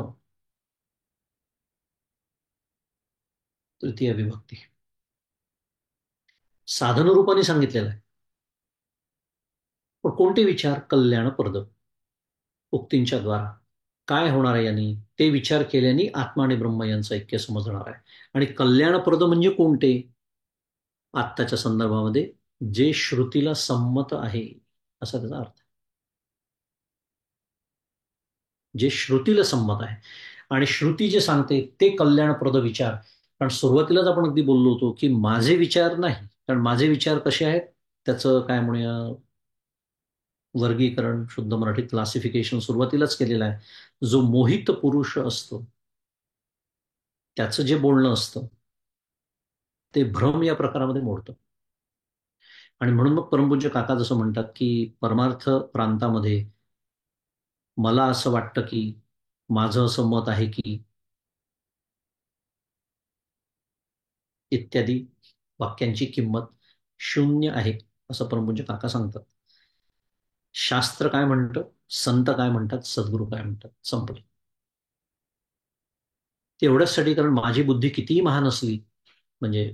तृतीय विभक्ती साधन रूपाने सांगितलेलं आहे. पण कोणते विचार? कल्याणप्रद उक्तींच्या द्वारा. काय होणार आहे यांनी? ते विचार केल्याने आत्मा आणि ब्रह्म यांचं ऐक्य समजणार आहे. आणि कल्याणप्रद म्हणजे कोणते? आत्ताच्या संदर्भामध्ये जे श्रुतीला संमत आहे असा त्याचा अर्थ. जे श्रुतीला संमत आहे आणि श्रुती जे सांगते ते कल्याणप्रद विचार. कारण सुरुवातीलाच आपण अगदी बोललो होतो की माझे विचार नाही, कारण माझे विचार कसे आहेत त्याचं काय म्हणूया वर्गीकरण, शुद्ध मराठीत क्लासिफिकेशन सुरुवातीलाच केलेलं आहे. जो मोहित पुरुष असतो त्याचं जे बोलणं असतं ते भ्रम या प्रकारामध्ये मोडतं. आणि म्हणून मग परमपूज्य काका जसं म्हणतात की परमार्थ प्रांतामध्ये मला असं वाटतं की, माझं असं मत आहे की, इत्यादी वाक्यांची किंमत शून्य आहे असं परमपूज्य काका सांगतात. शास्त्र काय म्हणतं, संत काय म्हणतात, सद्गुरू काय म्हणतात, संपलं. तेवढ्याचसाठी, कारण माझी बुद्धी कितीही महान असली, म्हणजे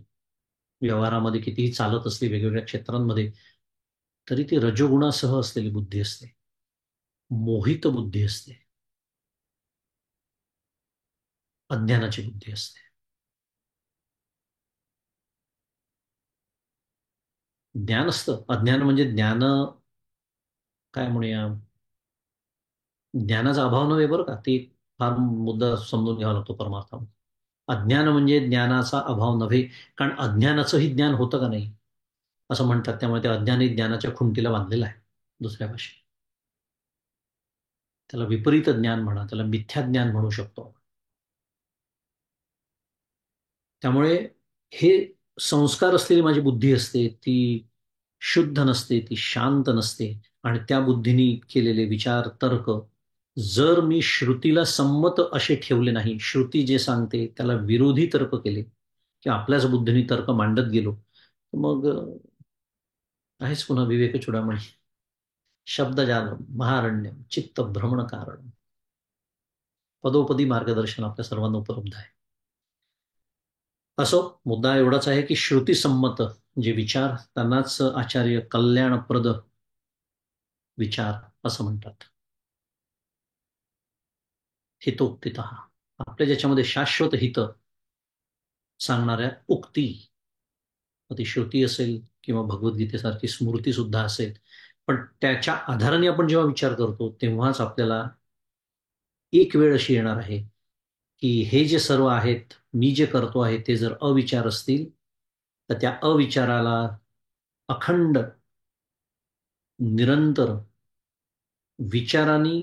व्यवहारामध्ये कितीही चालत असली वेगवेगळ्या क्षेत्रांमध्ये, तरी ती रजोगुणासह असलेली बुद्धी असते, मोहित बुद्धी असते, अज्ञानाची बुद्धी असते. ज्ञान असतं, अज्ञान म्हणजे ज्ञान काय म्हणूया, ज्ञानाचा अभाव नव्हे बरं का, ते फार मुद्दा समजून घ्यावा लागतो परमार्थामध्ये. अज्ञान म्हणजे ज्ञानाचा अभाव नव्हे, कारण अज्ञानाचंही ज्ञान होतं का नाही असं म्हणतात. त्यामुळे ते अज्ञानही ज्ञानाच्या खुंटीला बांधलेलं आहे. दुसऱ्या भाषेत त्याला विपरीत ज्ञान म्हणा, त्याला मिथ्या ज्ञान म्हणू शकतो. त्यामुळे हे संस्कार असलेली माझी बुद्धी असते ती शुद्ध नसते, ती शांत नसते. आणि त्या बुद्धीने केलेले विचार तर्क जर मी श्रुतीला संमत असे ठेवले नाही, श्रुती जे सांगते त्याला विरोधी तर्क केले किंवा आपल्याच बुद्धीने तर्क मांडत गेलो, तर मग आहेच पुन्हा विवेक चुडामणी, शब्दजाल महारण्य चित्त भ्रमण कारण, पदोपदी मार्गदर्शन आपल्या सर्वांना उपलब्ध आहे. असो, मुद्दा एवढाच आहे की श्रुतीसंमत जे विचार त्यांनाच आचार्य कल्याणप्रद विचार असं म्हणतात. हितोक्तित आपल्या ज्याच्यामध्ये शाश्वत हित सांगणाऱ्या उक्ती, ती श्रुती असेल किंवा भगवद्गीतेसारखी स्मृती सुद्धा असेल, पण त्याच्या आधाराने आपण जेव्हा विचार करतो तेव्हाच आपल्याला एक वेळ अशी येणार आहे की हे जे सर्व आहेत, मी जे करतो आहे ते जर अविचार असतील, तर त्या अविचाराला अखंड निरंतर विचारांनी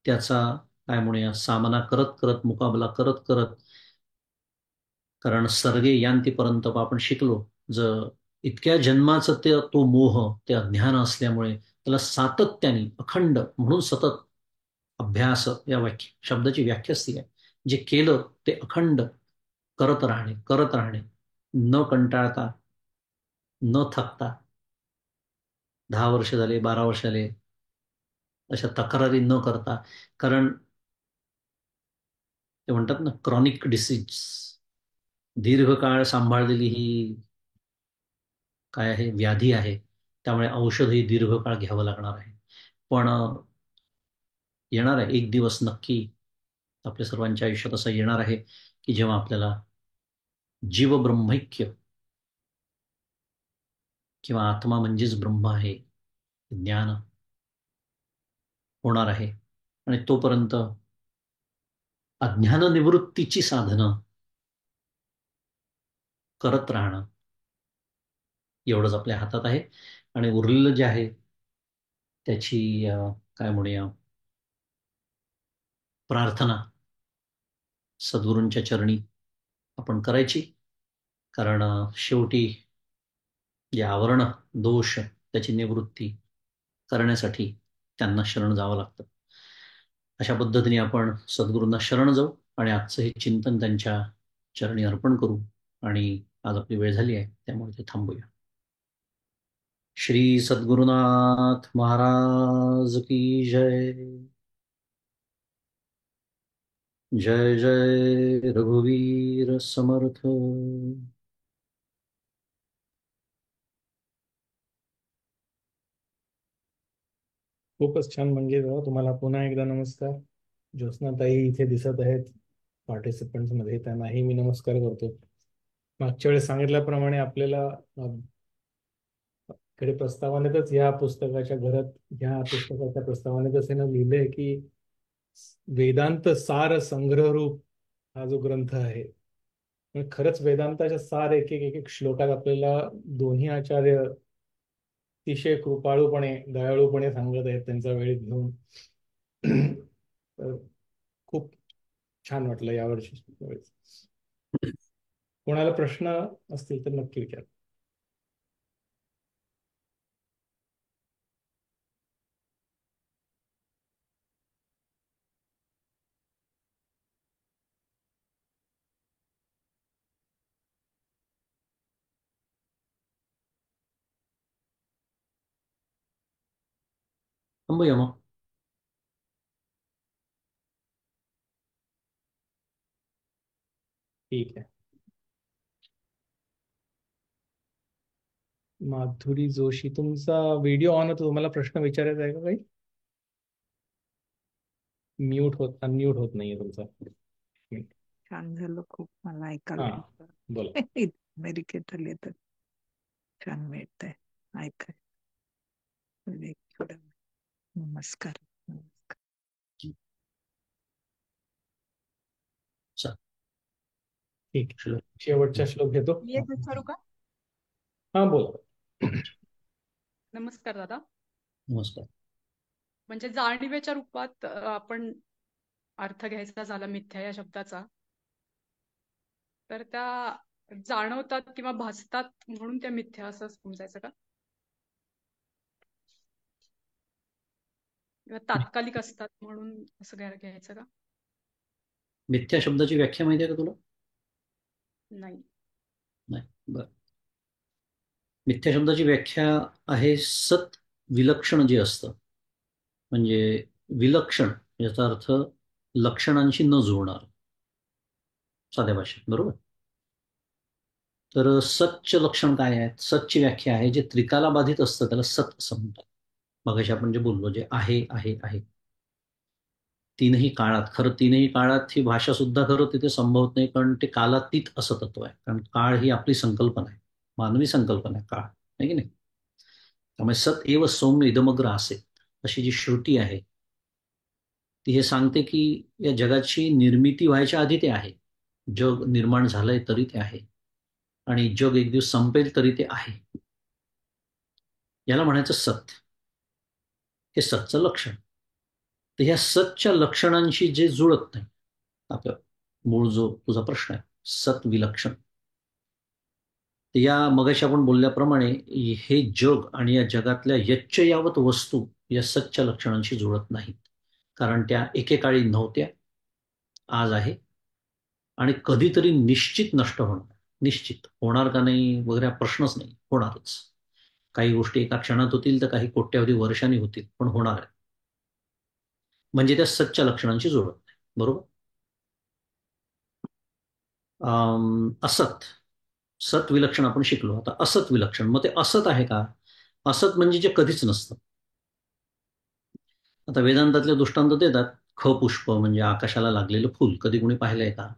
त्याचा काय म्हणूया सामना करत करत, मुकाबला करत करत, कारण सर्गे यांतीपर्यंत आपण शिकलो, जर इतक्या जन्माचं ते तो मोह, ते अज्ञान असल्यामुळे त्याला सातत्याने अखंड म्हणून सतत अभ्यास या शब्दाची व्याख्याच ती आहे. जे केलं ते अखंड करत राहणे, न कंटाळता, न थकता. 10 वर्ष झाले, 12 वर्ष झाले, अशा तक्रारी न करता. कारण ते म्हणतात ना, क्रॉनिक डिसीज, दीर्घकाळ सांभाळलेली ही काय आहे, व्याधी आहे. त्यामुळे औषधही दीर्घकाळ घ्यावं लागणार आहे. पण येणार आहे एक दिवस नक्की आपल्या सर्वांच्या आयुष्यात असा येणार आहे की जेव्हा आपल्याला जीवब्रह्मैक्य किंवा आत्मा म्हणजेच ब्रह्म आहे ज्ञान होणार आहे. आणि तोपर्यंत अज्ञान निवृत्तीची साधनं करत राहणं एवढंच आपल्या हातात आहे. आणि उरलेलं जे आहे त्याची काय म्हणूया, प्रार्थना सद्गुरूंच्या चरणी आपण करायची. कारण शेवटी जे आवरण दोष त्याची निवृत्ती करण्यासाठी त्यांना शरण जावं लागतं. अशा पद्धतीने आपण सद्गुरूंना शरण जाऊ आणि आजचं हे चिंतन त्यांच्या चरणी अर्पण करू. आणि आज आपली वेळ झाली आहे त्यामुळे ते थांबूया. श्री सद्गुरुनाथ महाराज की जय. जय जय रघुवीर समर्थ. खूपच छान. म्हणजे तुम्हाला पुन्हा एकदा नमस्कार. ज्योत्स्नाताई इथे दिसत आहेत पार्टिसिपंट्स मध्ये, त्यांनाही मी नमस्कार करतो. मागच्या वेळेस सांगितल्याप्रमाणे आपल्याला कडे प्रस्तावनेतच ह्या पुस्तकाच्या प्रस्तावनेतच हे लिहिलंय की वेदांत सार संग्रह रूप हा जो ग्रंथ आहे, म्हणजे खरंच वेदांताच्या सार एक एक एक एक श्लोकात आपल्याला दोन्ही आचार्य अतिशय कृपाळूपणे दयाळूपणे सांगत आहेत त्यांचा वेळ घेऊन. तर खूप छान वाटलं यावर्षी. कोणाला प्रश्न असतील तर नक्की विचार. थांबूया मग. ठीक आहे. माधुरी जोशी, तुमचा व्हिडिओ ऑन होतो, तुम्हाला प्रश्न विचारायचा आहे का काही? अनम्यूट होत नाहीये तुमचा. छान झालं, खूप मला ऐकायला हा, मिळतं. बोला. अमेरिकेत आले तर छान मिळतंय ऐकाय. नमस्कार. चल. ठीक आहे. श्लोक. शेवटचा श्लोक घेतो. मी एक विचारू का? हा, बोला. नमस्कार दादा. नमस्कार. म्हणजे जाणीवेच्या रूपात आपण अर्थ घ्यायचा झाला मिथ्या या शब्दाचा, तर त्या जाणवतात किंवा भासतात म्हणून त्या मिथ्या असं समजायचं का? किंवा तात्कालिक असतात म्हणून असं घ्यायचं का? मिथ्या शब्दाची व्याख्या माहिती आहे का तुला? नाही. नाही. बरं. मिथ्या शब्दाची व्याख्या आहे सत विलक्षण जे असतं, म्हणजे विलक्षण याचा अर्थ लक्षणांशी न जुळणार, साध्या भाषेत. बरोबर. तर सतचे लक्षण काय आहेत? सतची व्याख्या आहे जे त्रिकाला बाधित असतं त्याला सत असं म्हणतात. मगाशी आपण जे बोललो, जे आहे आहे आहे, तीनही काळात, खरं तीनही काळात ही भाषा सुद्धा खरं तिथे संभवत नाही, कारण ते कालातीत असं तत्व आहे. कारण काळ ही आपली संकल्पना आहे, मानवी संकल्पना आहे काळ, आहे की नाही? त्यामुळे सत एव सौम्य इदमग्र असे, अशी जी श्रुती आहे ती हे सांगते की या जगाची निर्मिती व्हायच्या आधी ते आहे, जग निर्माण झालंय तरी ते आहे, आणि जग एक दिवस संपेल तरी ते आहे. याला म्हणायचं सत. हे सतचं लक्षण. तर ह्या सतच्या लक्षणांशी जे जुळत नाही, आपला मूळ जो तुझा प्रश्न आहे, सत विलक्षण, तर या मगाशी आपण बोलल्याप्रमाणे हे जग आणि या जगातल्या यच्च यावत वस्तू या सतच्या लक्षणांशी जुळत नाहीत, कारण त्या एकेकाळी नव्हत्या, आज आहे, आणि कधीतरी निश्चित नष्ट होणार. निश्चित होणार का नाही वगैरे हा प्रश्नच नाही, होणारच. काही गोष्टी एका क्षणात होतील तर काही कोट्यावधी वर्षांनी होतील, पण होणार आहे. म्हणजे त्या सतच्या लक्षणांशी जुळत नाही. बरोबर. असत, सत विलक्षण आपण शिकलो. आता असत विलक्षण, मग ते असत आहे का? असत म्हणजे जे कधीच नसतं. आता वेदांतातले दृष्टांत देतात. ख पुष्प म्हणजे आकाशाला लागलेलं फुल, कधी कोणी पाहिलंय का?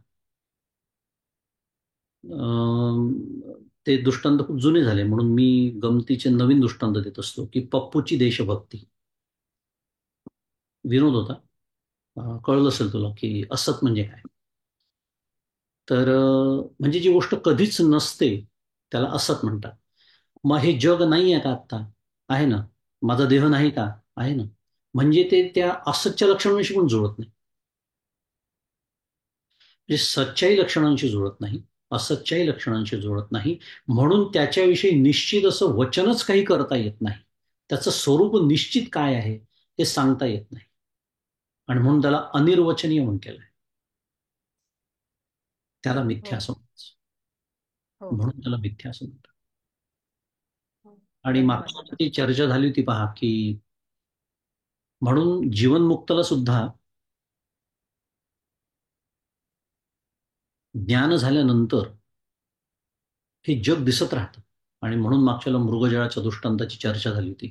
ते दृष्टांत खूप जुने झाले, म्हणून मी गमतीचे नवीन दृष्टांत देत असतो, की पप्पूची देशभक्ती. विनोद होता. कळलं असेल तुला की असत म्हणजे काय. तर म्हणजे जी गोष्ट कधीच नसते त्याला असत म्हणतात. मग हे जग नाही आहे का आत्ता? आहे ना. माझा देह नाही का? आहे ना. म्हणजे ते त्या असतच्या लक्षणांशी पण जुळत नाही. म्हणजे सच्चाई लक्षणांशी जुळत नाही, असच्चाई लक्षणांशी जुळत नाही, म्हणून त्याच्याविषयी निश्चित असं वचनच काही करता येत नाही. त्याचं स्वरूप निश्चित काय आहे ते सांगता येत नाही, आणि म्हणून त्याला अनिर्वचनीय म्हटलेलं आहे. त्याला मिथ्या हो. असं म्हणायचं. हो. म्हणून त्याला मिथ्या असं म्हणतात. हो. आणि धन्यवाद मागच्या दादा. ती चर्चा झाली होती पहा, की म्हणून जीवनमुक्ताला सुद्धा ज्ञान झाल्यानंतर हे जग दिसत राहतं. आणि म्हणून मागच्याला मृगजळाच्या दृष्टांताची चर्चा झाली होती,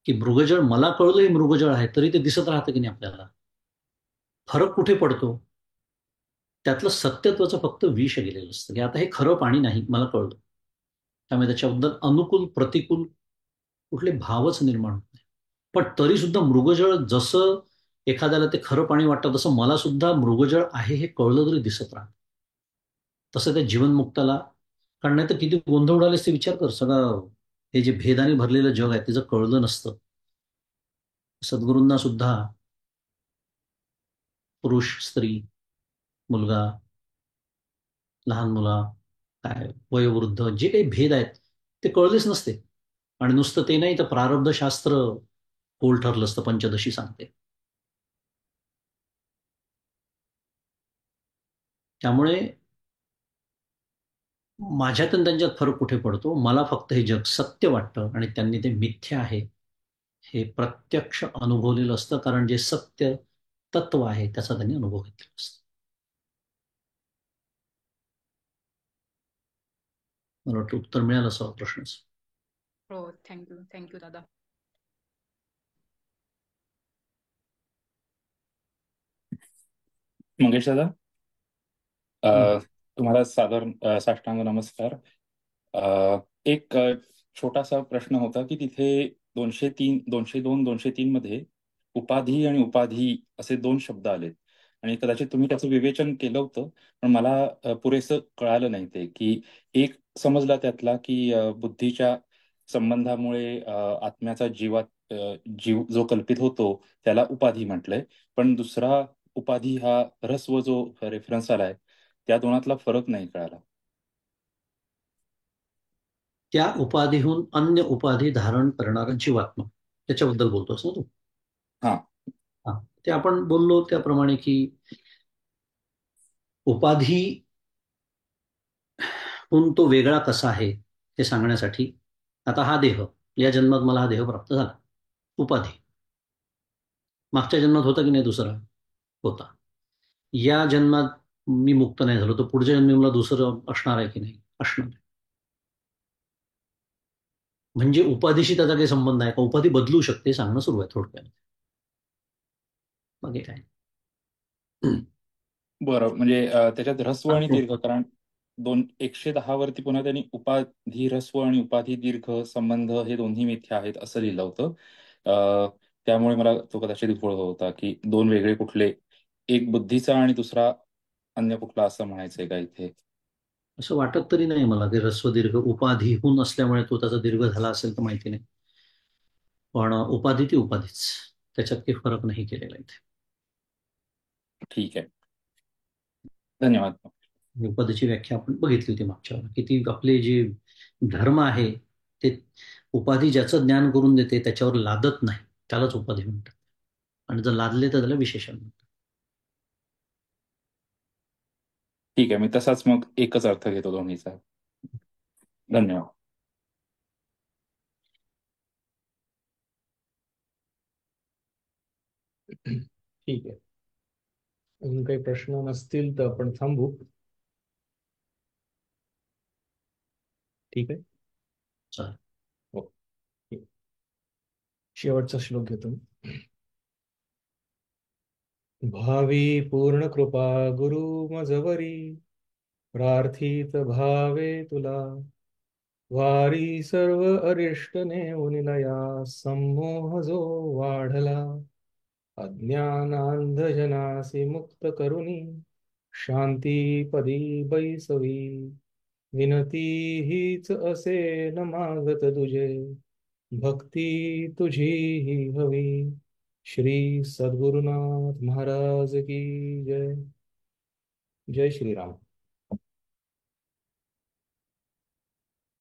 की मृगजळ मला कळलं हे मृगजळ आहे, तरी ते दिसत राहतं की नाही आपल्याला. फरक कुठे पडतो? त्यातलं सत्यत्वाचं फक्त विष गेलेलं असतं, की आता हे खरं पाणी नाही, मला कळलं. त्यामुळे त्याच्याबद्दल अनुकूल प्रतिकूल कुठले भावच निर्माण होत नाही. पण तरी सुद्धा मृगजळ जसं एखाद्याला ते खरं पाणी वाटतं, तसं मला सुद्धा मृगजळ आहे हे कळलं तरी दिसत राहतं. तसं त्या जीवनमुक्ताला, कारण नाही तर किती गोंधळ उडालेस ते विचार कर. सगळं हे जे भेदाने भरलेलं जग आहे त्याचं कळलं नसतं. सद्गुरूंना सुद्धा पुरुष, स्त्री, मुलगा, लहान मुला, काय वयोवृद्ध, जे काही भेद आहेत ते कळलेच नसते. आणि नुसतं ते नाही तर प्रारब्धशास्त्र फोल ठरलं असतं, पंचदशी सांगते. त्यामुळे माझ्यात आणि त्यांच्यात फरक कुठे पडतो? मला फक्त हे जग सत्य वाटतं आणि त्यांनी ते मिथ्या आहे हे प्रत्यक्ष अनुभवलेलं असतं, कारण जे सत्य तत्व आहे त्याचा त्यांनी अनुभव घेतलेला असतो. मला वाटतं उत्तर मिळालं असं प्रश्नाचं. हो. थँक्यू दादा. मंगेश दादा, तुम्हाला साष्टांग नमस्कार. एक छोटासा प्रश्न होता की तिथे 203, 202, 203 मध्ये उपाधी आणि उपाधी असे दोन शब्द आलेत, आणि कदाचित तुम्ही त्याचं विवेचन केलं होतं, पण मला पुरेसं कळालं नाही ते, की एक समजला त्यातला की बुद्धीच्या संबंधामुळे आत्म्याचा जीव जो कल्पित होतो त्याला उपाधी म्हटलंय, पण दुसरा उपाधी हा ह्रस्व जो रेफरन्स आलाय त्या दोनातला फरक नाही कळाला. त्या उपाधीहून अन्य उपाधी धारण करणारा जीवात्मा, त्याच्याबद्दल बोलतोस ना तू? हा. हा, ते आपण बोललो त्याप्रमाणे की उपाधी हून तो वेगळा कसा आहे हे सांगण्यासाठी आता हा देह, या जन्मात मला हा देह प्राप्त झाला, उपाधी. मागच्या जन्मात होता की नाही दुसरा? होता. या जन्मात मी मुक्त नाही झालो, तर पुढच्या जन्मी मला दुसरं असणार आहे की नाही? असणार आहे. म्हणजे उपाधीशी त्याचा काही संबंध आहे का? उपाधी बदलू शकते सांगणं सुरू आहे थोडक्यात. बाकी काय? बरं, म्हणजे त्याच्यात ऱ्हस्व आणि दीर्घ, कारण 110 वरती पुन्हा त्यांनी उपाधी ऱ्हस्व आणि उपाधी दीर्घ संबंध हे दोन्ही मिथ्या आहेत असं लिहिलं होतं. त्यामुळे मला तो कदाचित घोळ होता की दोन वेगळे कुठले, एक बुद्धीचा आणि दुसरा अन्य कुठला असं म्हणायचंय का इथे? असं वाटत तरी नाही मला की ऱ्हस्व दीर्घ उपाधीहून असल्यामुळे तो त्याचा दीर्घ झाला असेल तर माहिती नाही, पण उपाधी ती उपाधीच, त्याच्यात काही फरक नाही केलेला इथे. ठीक आहे, धन्यवाद. उपाधीची व्याख्या आपण बघितली होती मागच्या वेळेला, की ती आपले जे धर्म आहे ते उपाधी ज्याचं ज्ञान करून देते त्याच्यावर लादत नाही, त्यालाच उपाधी म्हणतात. आणि जर लादले तर त्याला विशेषण म्हणतात. ठीक आहे, मी तसाच मग एकच अर्थ घेतो दोन्हीचा. धन्यवाद. ठीक आहे. अजून काही प्रश्न नसतील तर आपण थांबू. ठीक आहे. चालेल. हो, ठीक. शेवटचा श्लोक घेतो. भावी पूर्ण कृपा गुरु मजवरी, प्रार्थित भावे तुला, वारी सर्व अरिष्ट नेऊन लया, संमोह जो वाढला, अज्ञानांधजनासी मुक्त करुणी, शांती पदी बैसवी, विनती हीच असे न मागत तुझे, भक्ती तुझी ही हवी. श्री सद्गुरुनाथ महाराज की जय. जय श्रीराम.